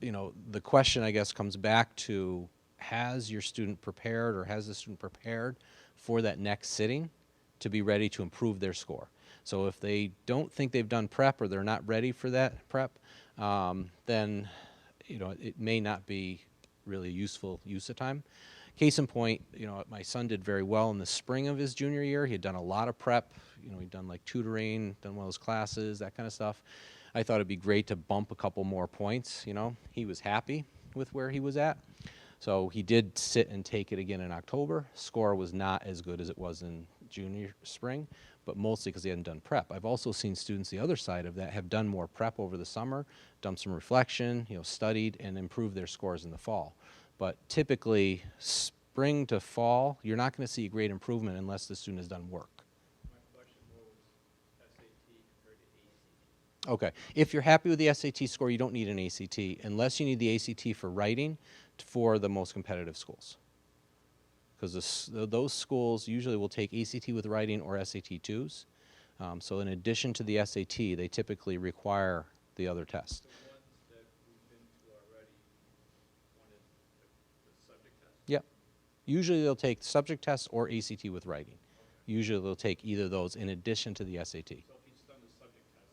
you know, the question I guess comes back to, has your student prepared, or has the student prepared for that next sitting to be ready to improve their score? So if they don't think they've done prep, or they're not ready for that prep, then you know, it may not be really a useful use of time. Case in point, you know, my son did very well in the spring of his junior year. He had done a lot of prep. You know, he'd done like tutoring, done one of those classes, that kind of stuff. I thought it'd be great to bump a couple more points. You know, he was happy with where he was at. So he did sit and take it again in October. Score was not as good as it was in junior spring, but mostly because he hadn't done prep. I've also seen students the other side of that have done more prep over the summer, done some reflection, you know, studied, and improved their scores in the fall. But typically, spring to fall, you're not going to see a great improvement unless the student has done work. My question more was SAT compared to ACT. Okay. If you're happy with the SAT score, you don't need an ACT, unless you need the ACT for writing for the most competitive schools. Because those schools usually will take ACT with writing or SAT 2s. So in addition to the SAT, they typically require the other test. The ones that we've been to already wanted the subject test? Yep. Usually they'll take subject test or ACT with writing. Okay. Usually they'll take either of those in addition to the SAT. So if he's done the subject test,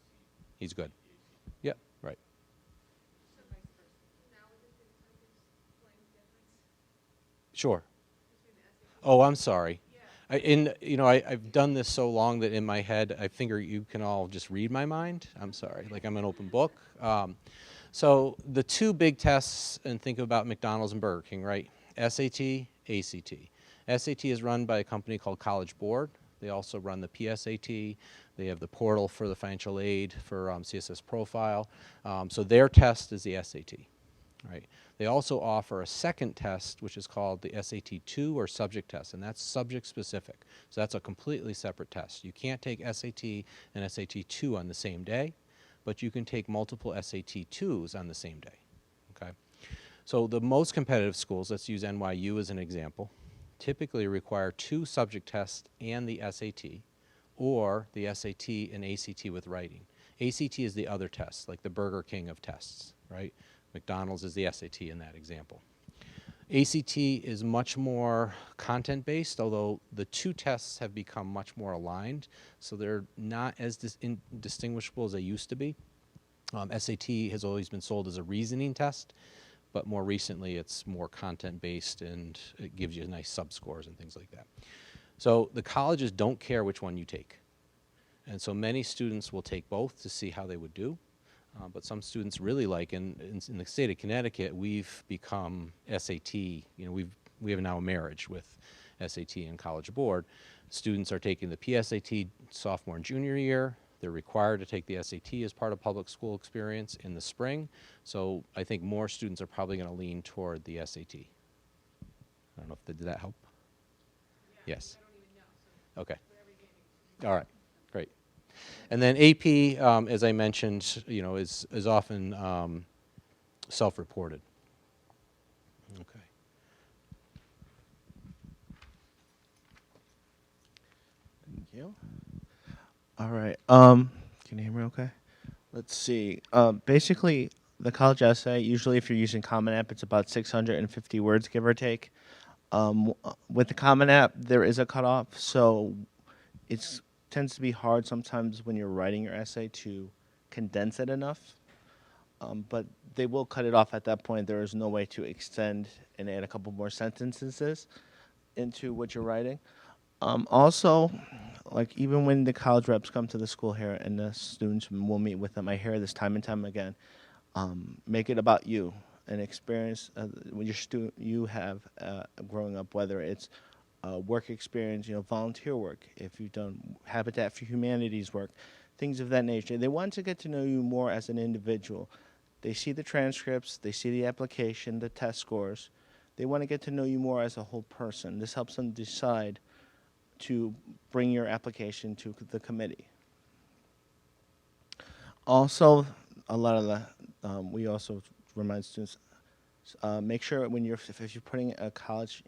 He's good. the ACT. Yep, right. So vice versa. Now would this explain the difference Sure. between the SAT? Oh, I'm sorry. Yeah. I've done this so long that in my head, I figure you can all just read my mind. I'm sorry, like I'm an open book. So the two big tests, and think about McDonald's and Burger King, right? SAT, ACT. SAT is run by a company called College Board. They also run the PSAT. They have the portal for the financial aid for CSS Profile. So their test is the SAT. Right. They also offer a second test, which is called the SAT 2 or subject test, and that's subject specific. So that's a completely separate test. You can't take SAT and SAT 2 on the same day, but you can take multiple SAT 2s on the same day. Okay. So the most competitive schools, let's use NYU as an example, typically require 2 subject tests and the SAT, or the SAT and ACT with writing. ACT is the other test, like the Burger King of tests, right? McDonald's is the SAT in that example. ACT is much more content-based, although the 2 tests have become much more aligned, so they're not as distinguishable as they used to be. SAT has always been sold as a reasoning test, but more recently it's more content-based, and it gives you nice sub-scores and things like that. So the colleges don't care which one you take. And so many students will take both to see how they would do. But some students really like, in the state of Connecticut, we've become SAT, you know, we have now a marriage with SAT and College Board. Students are taking the PSAT sophomore and junior year. They're required to take the SAT as part of public school experience in the spring. So I think more students are probably going to lean toward the SAT. I don't know if did that help? Yeah, Yes. I don't even know. So Okay. whatever you gave me. All right, great. And then AP, as I mentioned, you know, is often self-reported. Okay. Thank you. All right. Can you hear me okay? Let's see. Basically, the college essay, usually if you're using Common App, it's about 650 words, give or take. With the Common App, there is a cutoff, so it tends to be hard sometimes when you're writing your essay to condense it enough. But they will cut it off at that point. There is no way to extend and add a couple more sentences into what you're writing. Also, like even when the college reps come to the school here and the students will meet with them, I hear this time and time again. Make it about you, an experience when you have growing up, whether it's work experience, you know, volunteer work, if you've done Habitat for Humanity's work, things of that nature. They want to get to know you more as an individual. They see the transcripts, they see the application, the test scores. They want to get to know you more as a whole person. This helps them decide to bring your application to the committee. Also, a lot of the, we also remind students, make sure when if you're putting a college,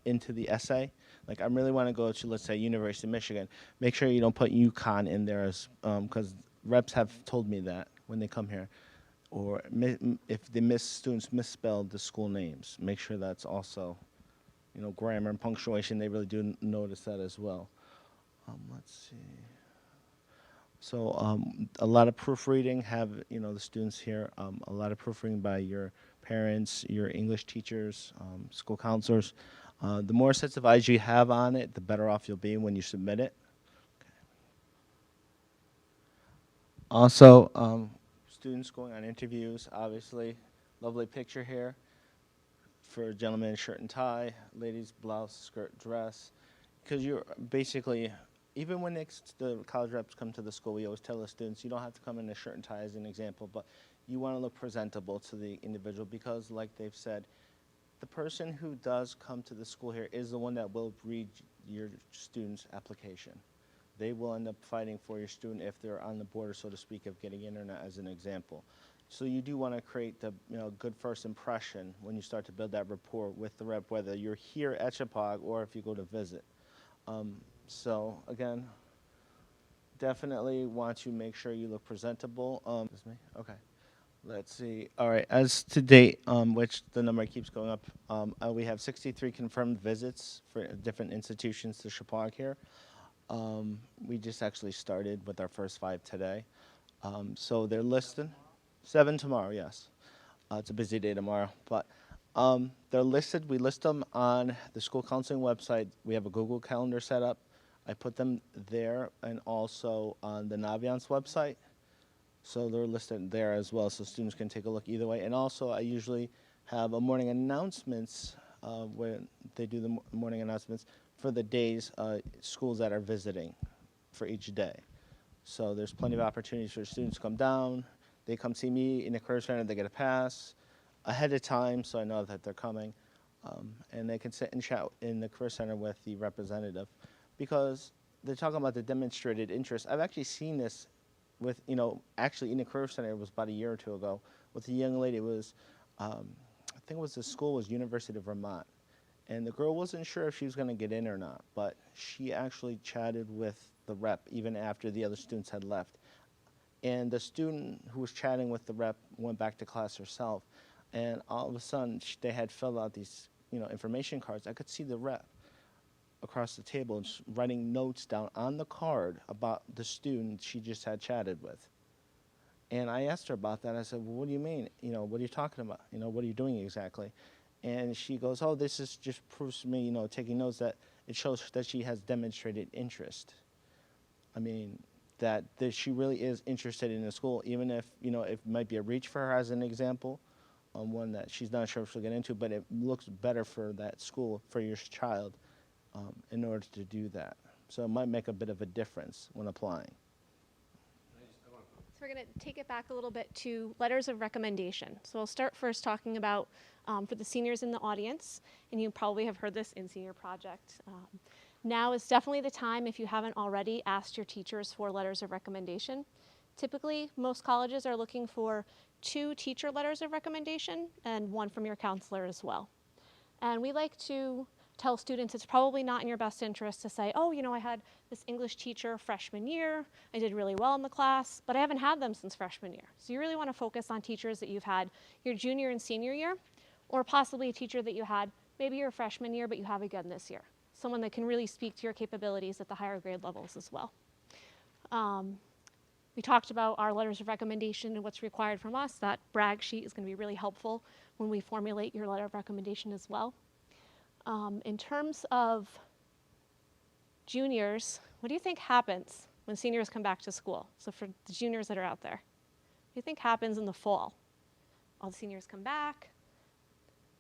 into the essay, like I really want to go to, let's say, University of Michigan, make sure you don't put UConn in there as, because reps have told me that when they come here, or if students misspelled the school names, make sure that's also, grammar and punctuation, they really do notice that as well. Let's see. So a lot of proofreading, have the students here, a lot of proofreading by your parents, your English teachers, school counselors. The more sets of eyes you have on it, the better off you'll be when you submit it. Also, students going on interviews, obviously, lovely picture here for gentlemen, shirt and tie, ladies, blouse, skirt, dress, because you're basically, even when the college reps come to the school, we always tell the students, you don't have to come in a shirt and tie as an example, but you want to look presentable to the individual because, like they've said, the person who does come to the school here is the one that will read your student's application. They will end up fighting for your student if they're on the border, so to speak, of getting in or not, as an example. So you do want to create the good first impression when you start to build that rapport with the rep, whether you're here at Shepaug or if you go to visit. So again, definitely want to make sure you look presentable. This is me? Okay. Let's see. All right. As to date, which the number keeps going up, we have 63 confirmed visits for different institutions to Shepaug here. We just actually started with our first 5 today. So they're listed. 7 tomorrow, yes. It's a busy day tomorrow, but they're listed. We list them on the school counseling website. We have a Google Calendar set up. I put them there and also on the Naviance website. So they're listed there as well, so students can take a look either way. And also, I usually have a morning announcements when they do the morning announcements for the days, schools that are visiting for each day. So there's plenty of opportunities for students to come down. They come see me in the Career Center. They get a pass ahead of time, so I know that they're coming. And they can sit and chat in the Career Center with the representative because they're talking about the demonstrated interest. I've actually seen this with, actually in the Career Center, it was about a year or 2 ago, with a young lady. It was, I think it was the school was University of Vermont. And the girl wasn't sure if she was going to get in or not, but she actually chatted with the rep even after the other students had left. And the student who was chatting with the rep went back to class herself. And all of a sudden, they had filled out these, information cards. I could see the rep across the table just writing notes down on the card about the student she just had chatted with. And I asked her about that. I said, well, what do you mean? What are you talking about? What are you doing exactly? And she goes, oh, this is just proves to me, taking notes that it shows that she has demonstrated interest. I mean, that she really is interested in the school, even if, it might be a reach for her as an example, one that she's not sure if she'll get into, but it looks better for that school, for your child, in order to do that. So it might make a bit of a difference when applying. So we're going to take it back a little bit to letters of recommendation. So I'll start first talking about for the seniors in the audience, and you probably have heard this in senior project. Now is definitely the time, if you haven't already, asked your teachers for letters of recommendation. Typically, most colleges are looking for 2 teacher letters of recommendation and 1 from your counselor as well. And we like to tell students it's probably not in your best interest to say, oh, I had this English teacher freshman year, I did really well in the class, but I haven't had them since freshman year. So you really want to focus on teachers that you've had your junior and senior year, or possibly a teacher that you had maybe your freshman year, but you have again this year. Someone that can really speak to your capabilities at the higher grade levels as well. We talked about our letters of recommendation and what's required from us. That brag sheet is going to be really helpful when we formulate your letter of recommendation as well. In terms of juniors, what do you think happens when seniors come back to school? So for the juniors that are out there, what do you think happens in the fall? All the seniors come back.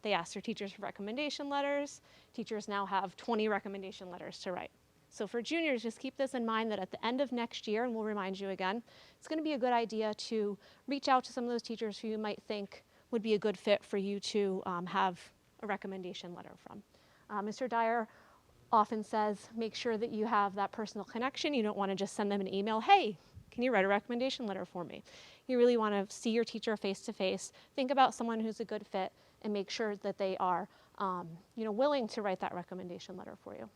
They ask their teachers for recommendation letters. Teachers now have 20 recommendation letters to write. So for juniors, just keep this in mind that at the end of next year, and we'll remind you again, it's going to be a good idea to reach out to some of those teachers who you might think would be a good fit for you to have a recommendation letter from. Mr. Dyer often says, make sure that you have that personal connection. You don't want to just send them an email, hey, can you write a recommendation letter for me? You really want to see your teacher face to face, think about someone who's a good fit, and make sure that they are willing to write that recommendation letter for you.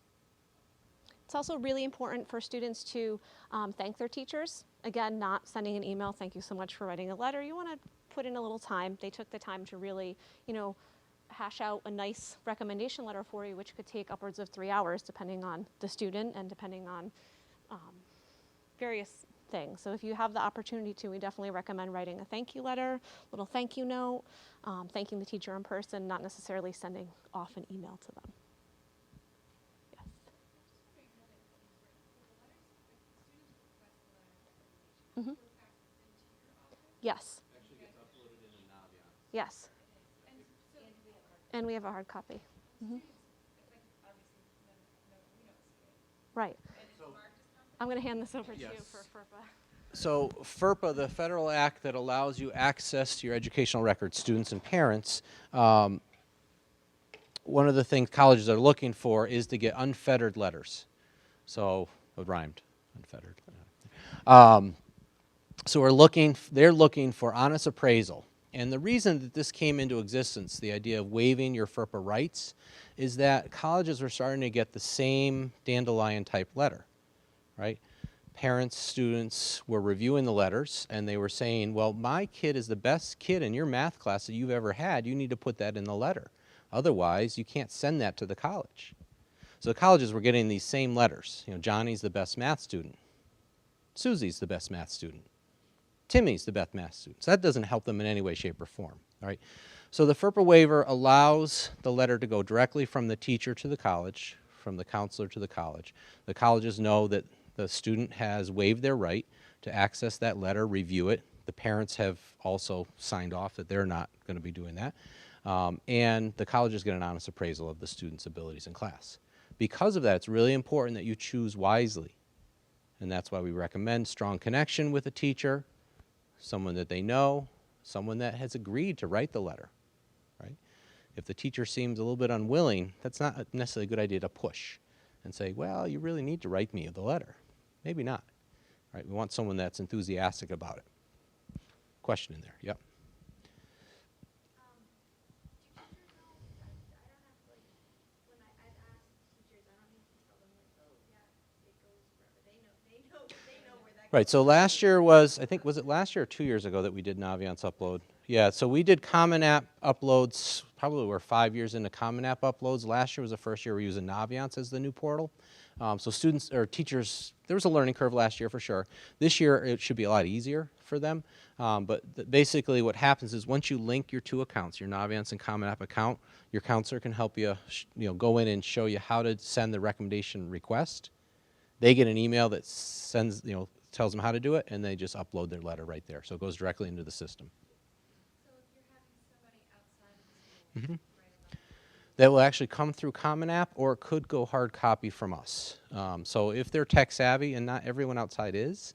It's also really important for students to thank their teachers. Again, not sending an email, thank you so much for writing a letter. You want to put in a little time. They took the time to really, hash out a nice recommendation letter for you, which could take upwards of 3 hours depending on the student and depending on various things. So if you have the opportunity to, we definitely recommend writing a thank you letter, little thank you note, thanking the teacher in person, not necessarily sending off an email to them. Yes. Mm-hmm. Yes. Actually gets uploaded in a Naviance. Yes. And we have a hard copy. Mm-hmm. Right. I'm going to hand this over to you Yes. for FERPA. So FERPA, the federal act that allows you access to your educational records, students and parents, one of the things colleges are looking for is to get unfettered letters. So it rhymed, unfettered. So they're looking for honest appraisal. And the reason that this came into existence, the idea of waiving your FERPA rights, is that colleges were starting to get the same dandelion type letter, right? Parents, students were reviewing the letters and they were saying, well, my kid is the best kid in your math class that you've ever had. You need to put that in the letter. Otherwise, you can't send that to the college. So the colleges were getting these same letters. Johnny's the best math student. Susie's the best math student. Timmy's the best math student. So that doesn't help them in any way, shape, or form. All right? So the FERPA waiver allows the letter to go directly from the teacher to the college, from the counselor to the college. The colleges know that the student has waived their right to access that letter, review it. The parents have also signed off that they're not going to be doing that. And the colleges get an honest appraisal of the student's abilities in class. Because of that, it's really important that you choose wisely. And that's why we recommend strong connection with a teacher, someone that they know, someone that has agreed to write the letter, right? If the teacher seems a little bit unwilling, that's not necessarily a good idea to push and say, well, you really need to write me the letter. Maybe not, right? We want someone that's enthusiastic about it. Question in there, yep. Right, so last year was it last year or 2 years ago that we did Naviance upload? Yeah, so we did Common App uploads, probably we're 5 years into Common App uploads. Last year was the first year we were using Naviance as the new portal. So students or teachers, there was a learning curve last year for sure. This year it should be a lot easier for them. But basically what happens is once you link your two accounts, your Naviance and Common App account, your counselor can help you, go in and show you how to send the recommendation request. They get an email that sends, tells them how to do it, and they just upload their letter right there. So it goes directly into the system. So if you're having somebody outside of the school write a letter, That will actually come through Common App, or it could go hard copy from us. So if they're tech savvy, and not everyone outside is,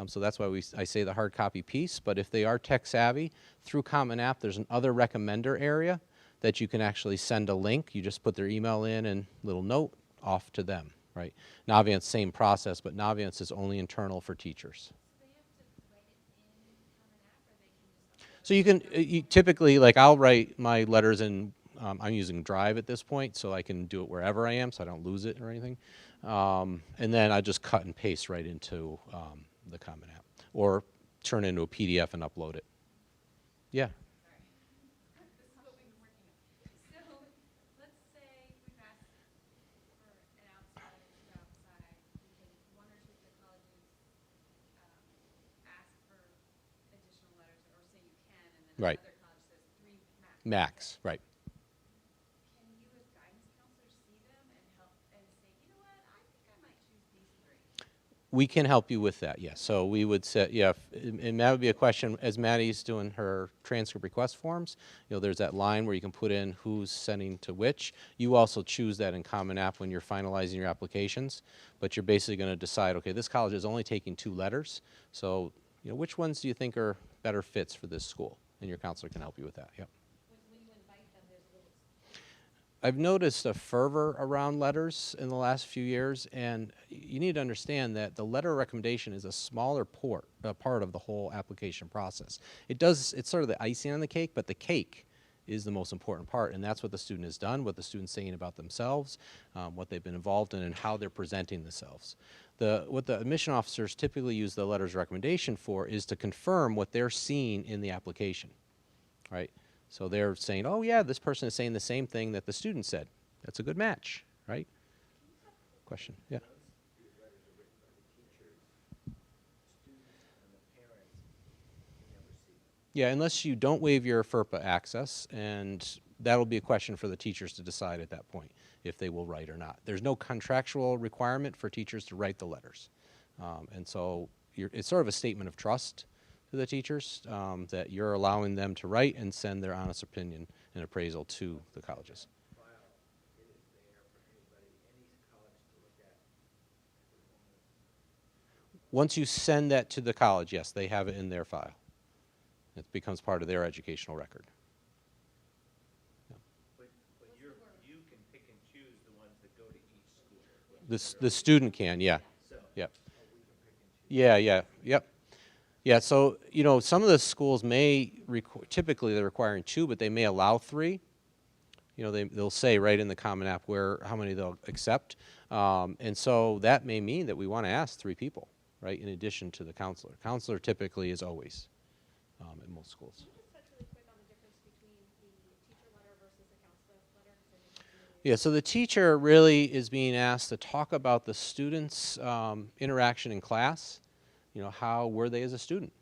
so that's why I say the hard copy piece, but if they are tech savvy, through Common App, there's an other recommender area that you can actually send a link. You just put their email in and little note off to them, right? Naviance, same process, but Naviance is only internal for teachers. they have to write it in Common App, or they can just upload So you can typically, like I'll write my letters in, I'm using Drive at this point, so I can do it wherever I am, so I don't lose it or anything. And then I just cut and paste right into the Common App, or turn it into a PDF and upload it. Yeah. This is what we've been working on. So, let's say we've asked for an outside to go outside, because one or two of the colleges ask for additional letters, or say you can, and then Right. another college says 3 max. Max, right. Can you, as guidance counselors, see them and help and say, you know what, I think I might choose these 3? We can help you with that, yes. So we would say, yeah, and that would be a question, as Maddie's doing her transcript request forms, there's that line where you can put in who's sending to which. You also choose that in Common App when you're finalizing your applications, but you're basically going to decide, okay, this college is only taking 2 letters, so, which ones do you think are better fits for this school? And your counselor can help you with that, yep. I've noticed a fervor around letters in the last few years, and you need to understand that the letter of recommendation is a smaller part of the whole application process. It's sort of the icing on the cake, but the cake is the most important part, and that's what the student has done, what the student's saying about themselves, what they've been involved in, and how they're presenting themselves. What the admission officers typically use the letters of recommendation for is to confirm what they're seeing in the application, right? So they're saying, oh yeah, this person is saying the same thing that the student said. That's a good match, right? Question, yeah. Yeah, unless you don't waive your FERPA access, and that'll be a question for the teachers to decide at that point if they will write or not. There's no contractual requirement for teachers to write the letters. And so it's sort of a statement of trust to the teachers that you're allowing them to write and send their honest opinion and appraisal to the colleges. Once you send that to the college, yes, they have it in their file. It becomes part of their educational record. But you can pick and choose the ones that go to each school. The student can, yeah. So. Yep. Yeah, yep. Yeah, so, some of the schools may, typically they're requiring 2, but they may allow 3. They'll say right in the Common App how many they'll accept. And so that may mean that we want to ask 3 people, right, in addition to the counselor. Counselor typically is always in most schools. Can you just touch really quick on the difference between the teacher letter versus the counselor letter? Yeah, so the teacher really is being asked to talk about the student's interaction in class. How were they as a student?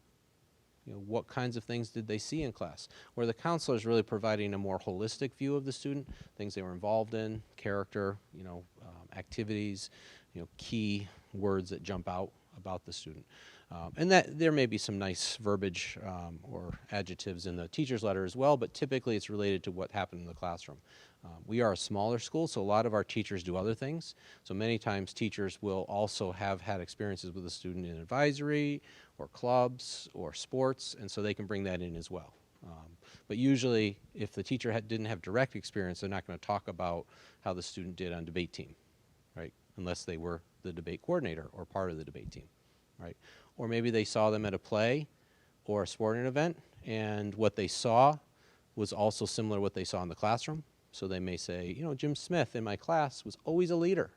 What kinds of things did they see in class? Where the counselor is really providing a more holistic view of the student, things they were involved in, character, activities, key words that jump out about the student. And that there may be some nice verbiage or adjectives in the teacher's letter as well, but typically it's related to what happened in the classroom. We are a smaller school, so a lot of our teachers do other things. So many times teachers will also have had experiences with a student in advisory or clubs or sports, and so they can bring that in as well. But usually, if the teacher didn't have direct experience, they're not going to talk about how the student did on debate team, right? Unless they were the debate coordinator or part of the debate team, right? Or maybe they saw them at a play or a sporting event, and what they saw was also similar to what they saw in the classroom. So they may say, Jim Smith in my class was always a leader.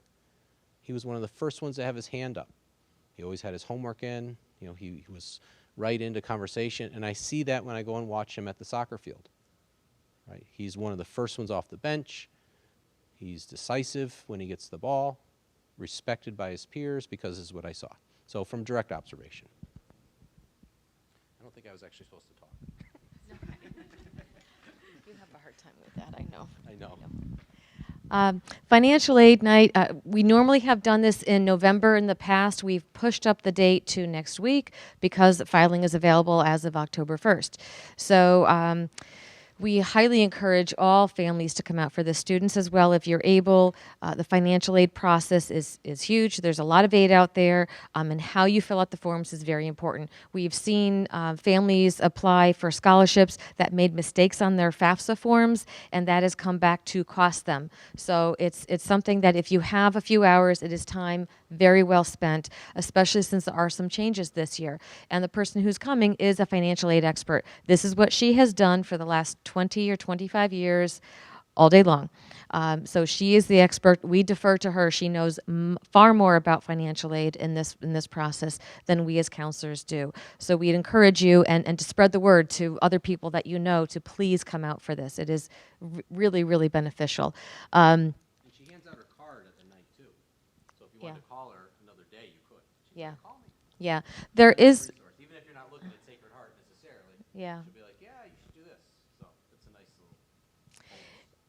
He was one of the first ones to have his hand up. He always had his homework in. He was right into conversation, and I see that when I go and watch him at the soccer field. Right? He's one of the first ones off the bench. He's decisive when he gets the ball, respected by his peers because this is what I saw. So from direct observation. I don't think I was actually supposed to talk. You have a hard time with that, I know. I know. Financial aid night, we normally have done this in November in the past. We've pushed up the date to next week because filing is available as of October 1st. So we highly encourage all families to come out for this, students as well if you're able. The financial aid process is huge. There's a lot of aid out there, and how you fill out the forms is very important. We've seen families apply for scholarships that made mistakes on their FAFSA forms, and that has come back to cost them. So it's something that if you have a few hours, it is time very well spent, especially since there are some changes this year. And the person who's coming is a financial aid expert. This is what she has done for the last 20 or 25 years, all day long. So she is the expert. We defer to her. She knows far more about financial aid in this process than we as counselors do. So we'd encourage you and to spread the word to other people that you know to please come out for this. It is really, really beneficial. And she hands out her card at the night, too. So if you wanted to call her another day, you could. She Yeah. said, call me. Yeah. There is... Even if you're not looking at Sacred Heart necessarily, Yeah. she'll be like, yeah, you should do this. So it's a nice little...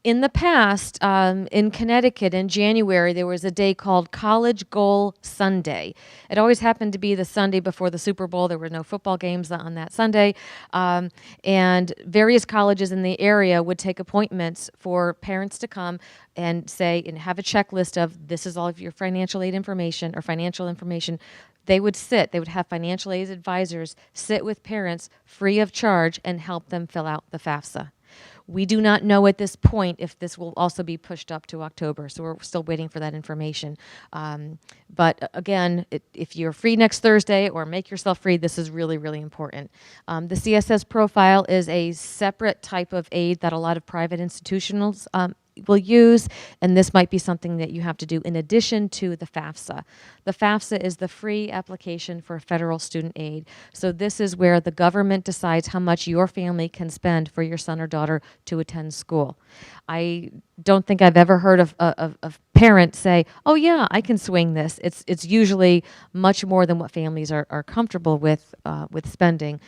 In the past, in Connecticut in January, there was a day called College Goal Sunday. It always happened to be the Sunday before the Super Bowl. There were no football games on that Sunday. And various colleges in the area would take appointments for parents to come and say, and have a checklist of this is all of your financial aid information or financial information. They would have financial aid advisors sit with parents free of charge and help them fill out the FAFSA. We do not know at this point if this will also be pushed up to October, so we're still waiting for that information. But again, if you're free next Thursday or make yourself free, this is really, really important. The CSS profile is a separate type of aid that a lot of private institutions will use, and this might be something that you have to do in addition to the FAFSA. The FAFSA is the free application for federal student aid. So this is where the government decides how much your family can spend for your son or daughter to attend school. I don't think I've ever heard of parents say, oh yeah, I can swing this. It's usually much more than what families are comfortable with spending.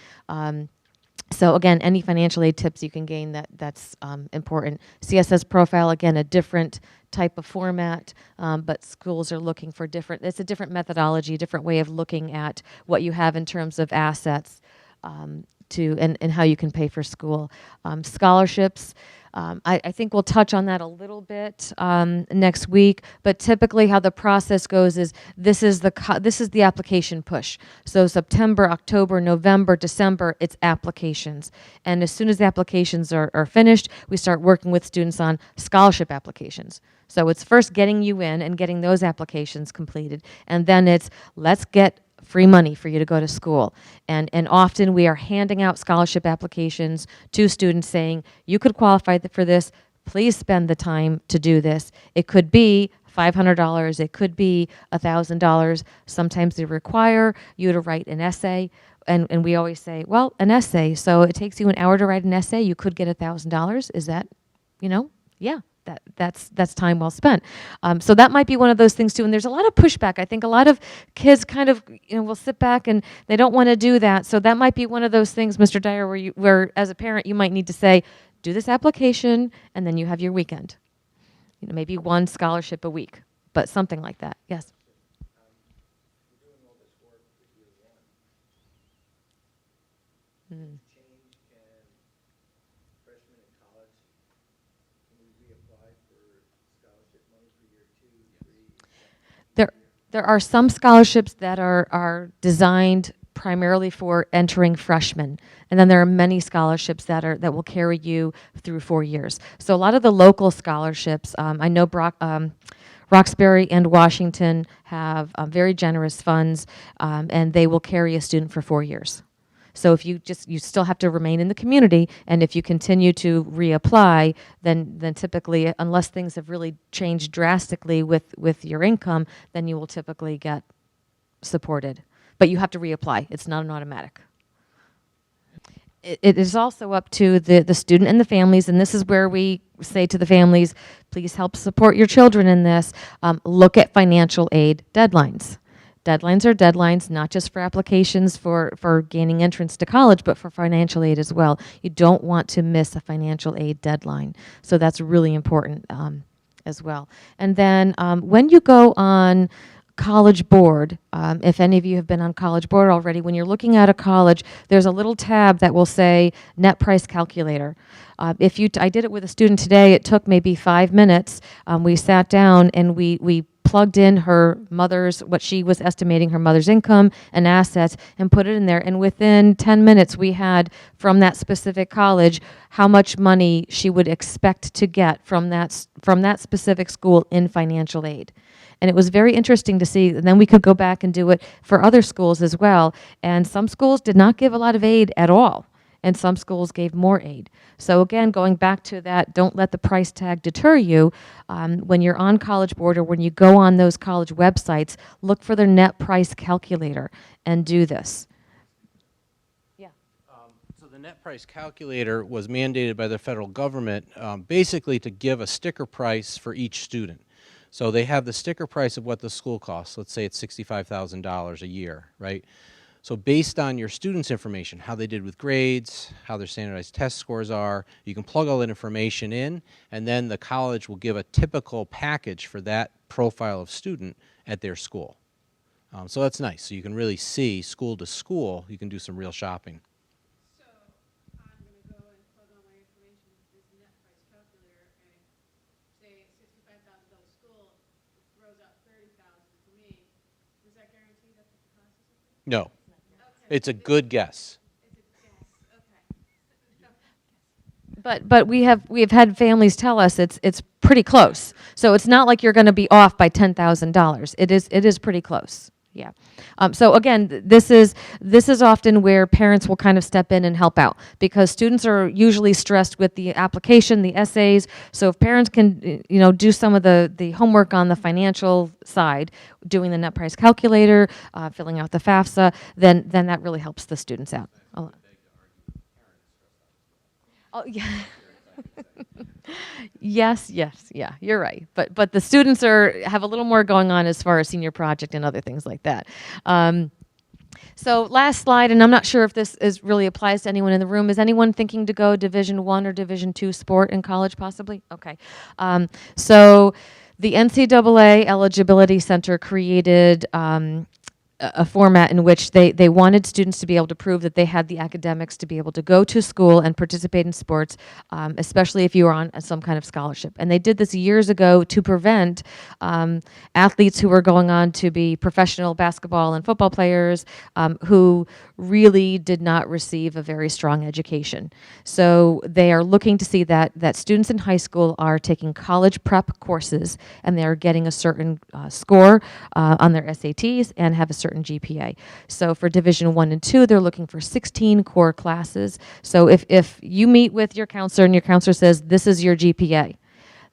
So again, any financial aid tips you can gain, that's important. CSS profile, again, a different type of format, but schools are looking for it's a different methodology, different way of looking at what you have in terms of assets and how you can pay for school. Scholarships, I think we'll touch on that a little bit next week, but typically how the process goes is this is the application push. So September, October, November, December, it's applications. And as soon as the applications are finished, we start working with students on scholarship applications. So it's first getting you in and getting those applications completed, and then it's let's get free money for you to go to school. And often we are handing out scholarship applications to students saying, you could qualify for this, please spend the time to do this. It could be $500, it could be $1,000. Sometimes they require you to write an essay. And we always say, well, an essay, so it takes you an hour to write an essay, you could get $1,000. Is that, yeah. That's time well spent. So that might be one of those things too. And there's a lot of pushback. I think a lot of kids kind of will sit back and they don't want to do that. So that might be one of those things, Mr. Dyer, where as a parent you might need to say, do this application and then you have your weekend. Maybe one scholarship a week, but something like that. Yes. Mm. There are some scholarships that are designed primarily for entering freshmen, and then there are many scholarships that will carry you through 4 years. So a lot of the local scholarships, I know Roxbury and Washington have very generous funds, and they will carry a student for 4 years. So if you still have to remain in the community, and if you continue to reapply, then typically, unless things have really changed drastically with your income, then you will typically get supported. But you have to reapply. It's not an automatic. It is also up to the student and the families, and this is where we say to the families, please help support your children in this. Look at financial aid deadlines. Deadlines are deadlines, not just for applications for gaining entrance to college, but for financial aid as well. You don't want to miss a financial aid deadline. So that's really important as well. And then when you go on College Board, if any of you have been on College Board already, when you're looking at a college, there's a little tab that will say Net Price Calculator. I did it with a student today. It took maybe 5 minutes. We sat down and we plugged in what she was estimating her mother's income and assets and put it in there. And within 10 minutes, we had from that specific college how much money she would expect to get from that specific school in financial aid. And it was very interesting to see. And then we could go back and do it for other schools as well. And some schools did not give a lot of aid at all. And some schools gave more aid. So again, going back to that, don't let the price tag deter you. When you're on College Board or when you go on those college websites, look for their net price calculator and do this. Yeah. So the net price calculator was mandated by the federal government basically to give a sticker price for each student. So they have the sticker price of what the school costs. Let's say it's $65,000 a year, right? So based on your students' information, how they did with grades, how their standardized test scores are, you can plug all that information in, and then the college will give a typical package for that profile of student at their school. So that's nice. So you can really see school to school. You can do some real shopping. So I'm gonna go and plug all my information into this net price calculator and say $65,000 school throws out $30,000 to me. Does that guarantee that the cost is okay? No, Okay. it's a good guess. It's a guess, okay. But we have had families tell us it's pretty close. So it's not like you're going to be off by $10,000. It is pretty close. Yeah. So again, this is often where parents will kind of step in and help out because students are usually stressed with the application, the essays. So if parents can, do some of the homework on the financial side, doing the net price calculator, filling out the FAFSA, then that really helps the students out a lot. Oh yeah. Yes, yeah, you're right. But the students have a little more going on as far as senior project and other things like that. So last slide, and I'm not sure if this really applies to anyone in the room. Is anyone thinking to go Division I or Division II sport in college possibly? Okay. So the NCAA Eligibility Center created a format in which they wanted students to be able to prove that they had the academics to be able to go to school and participate in sports, especially if you were on some kind of scholarship. And they did this years ago to prevent athletes who were going on to be professional basketball and football players who really did not receive a very strong education. So they are looking to see that students in high school are taking college prep courses and they are getting a certain score on their SATs and have a certain GPA. So for Division I and II, they're looking for 16 core classes. So if you meet with your counselor and your counselor says, this is your GPA,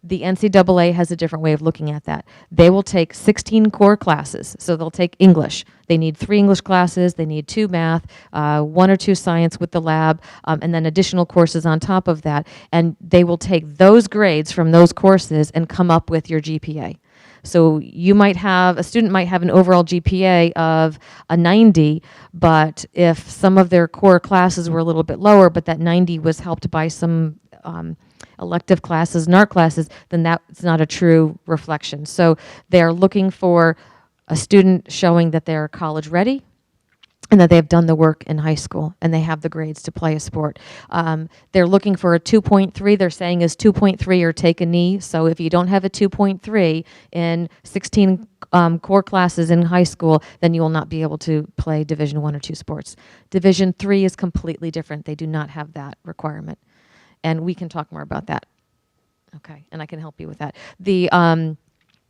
the NCAA has a different way of looking at that. They will take 16 core classes. So they'll take English. They need 3 English classes. They need 2 math, 1 or 2 science with the lab, and then additional courses on top of that. And they will take those grades from those courses and come up with your GPA. So a student might have an overall GPA of a 90, but if some of their core classes were a little bit lower, but that 90 was helped by some elective classes and art classes, then that's not a true reflection. So they're looking for a student showing that they're college ready and that they have done the work in high school and they have the grades to play a sport. They're looking for a 2.3. They're saying is 2.3 or take a knee. So if you don't have a 2.3 in 16 core classes in high school, then you will not be able to play Division I or II sports. Division III is completely different. They do not have that requirement. And we can talk more about that. Okay, and I can help you with that.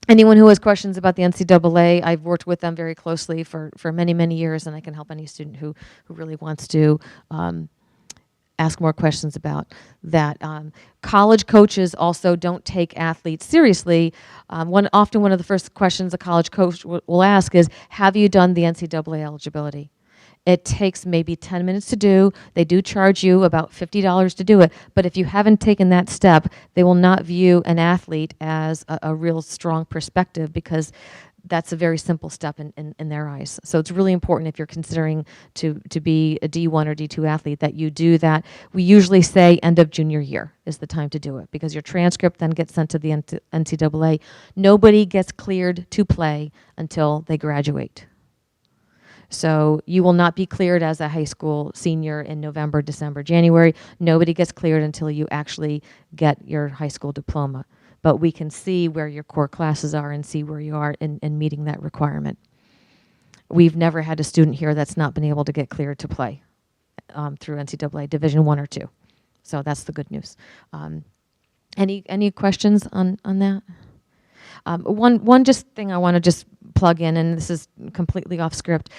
Anyone who has questions about the NCAA, I've worked with them very closely for many, many years, and I can help any student who really wants to ask more questions about that. College coaches also don't take athletes seriously. Often one of the first questions a college coach will ask is, have you done the NCAA eligibility? It takes maybe 10 minutes to do. They do charge you about $50 to do it. But if you haven't taken that step, they will not view an athlete as a real strong perspective because that's a very simple step in their eyes. So it's really important if you're considering to be a D1 or D2 athlete that you do that. We usually say end of junior year is the time to do it because your transcript then gets sent to the NCAA. Nobody gets cleared to play until they graduate. So you will not be cleared as a high school senior in November, December, January. Nobody gets cleared until you actually get your high school diploma. But we can see where your core classes are and see where you are in meeting that requirement. We've never had a student here that's not been able to get cleared to play through NCAA Division I or II. So that's the good news. Any questions on that? One just thing I want to just plug in, and this is completely off script.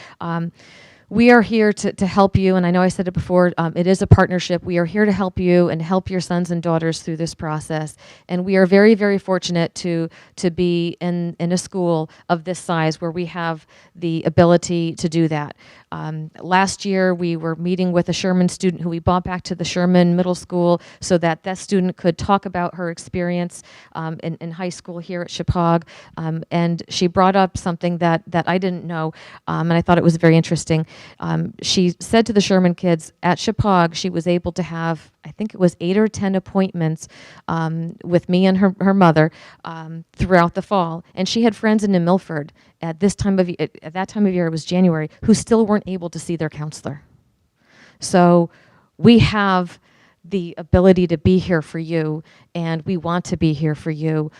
We are here to help you, and I know I said it before, it is a partnership. We are here to help you and help your sons and daughters through this process. And we are very, very fortunate to be in a school of this size where we have the ability to do that. Last year, we were meeting with a Sherman student who we brought back to the Sherman Middle School so that that student could talk about her experience in high school here at Shepaug. And she brought up something that I didn't know, and I thought it was very interesting. She said to the Sherman kids, at Shepaug, she was able to have, I think it was 8 or 10 appointments with me and her mother throughout the fall. And she had friends in New Milford at this time of at that time of year, it was January, who still weren't able to see their counselor. So we have the ability to be here for you, and we want to be here for you.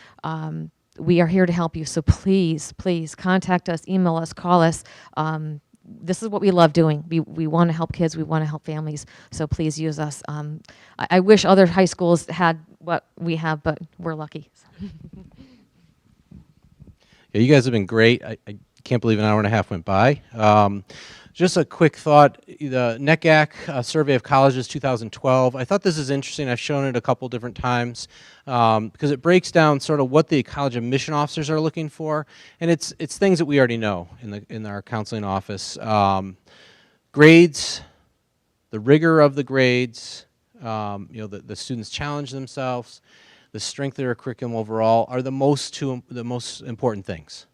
We are here to help you. So please, please contact us, email us, call us. This is what we love doing. We want to help kids. We want to help families. So please use us. I wish other high schools had what we have, but we're lucky. Yeah, you guys have been great. I can't believe an hour and a half went by. Just a quick thought, the NECAC Survey of Colleges 2012, I thought this is interesting. I've shown it a couple different times because it breaks down sort of what the college admission officers are looking for, and it's things that we already know in our counseling office. Grades, the rigor of the grades, the students challenge themselves, the strength of their curriculum overall are the most important things,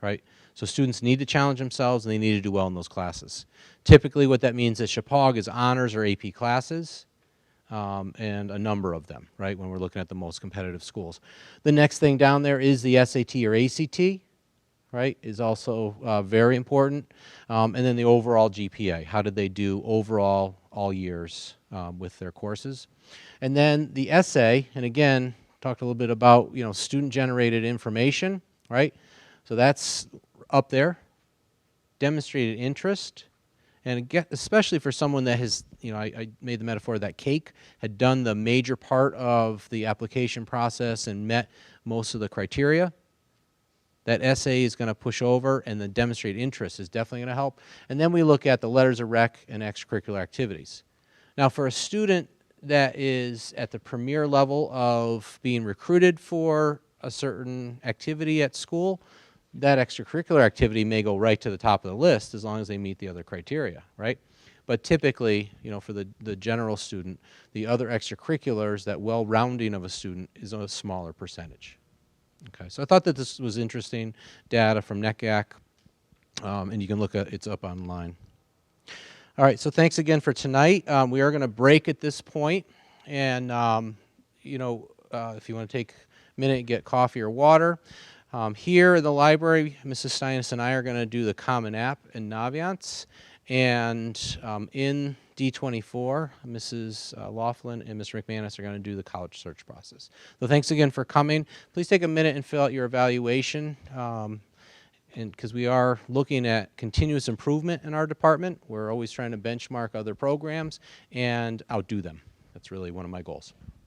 right? So students need to challenge themselves, and they need to do well in those classes. Typically what that means at Shepaug is honors or AP classes, and a number of them, right, when we're looking at the most competitive schools. The next thing down there is the SAT or ACT, right, is also very important. And then the overall GPA. How did they do overall all years with their courses? And then the essay, and again, talked a little bit about, student-generated information, right? So that's up there. Demonstrated interest. And again, especially for someone that has, I made the metaphor of that cake, had done the major part of the application process and met most of the criteria. That essay is going to push over, and the demonstrated interest is definitely going to help. And then we look at the letters of rec and extracurricular activities. Now, for a student that is at the premier level of being recruited for a certain activity at school, that extracurricular activity may go right to the top of the list as long as they meet the other criteria, right? But typically, for the general student, the other extracurriculars, that well-rounding of a student is a smaller percentage. Okay, so I thought that this was interesting data from NECAC, and you can look at it's up online. All right, so thanks again for tonight. We are going to break at this point, and if you want to take a minute and get coffee or water. Here in the library, Mrs. Steinis and I are going to do the Common App and Naviance, and in D24, Mrs. Laughlin and Mr. McManus are going to do the college search process. So thanks again for coming. Please take a minute and fill out your evaluation, and because we are looking at continuous improvement in our department. We're always trying to benchmark other programs and outdo them. That's really one of my goals.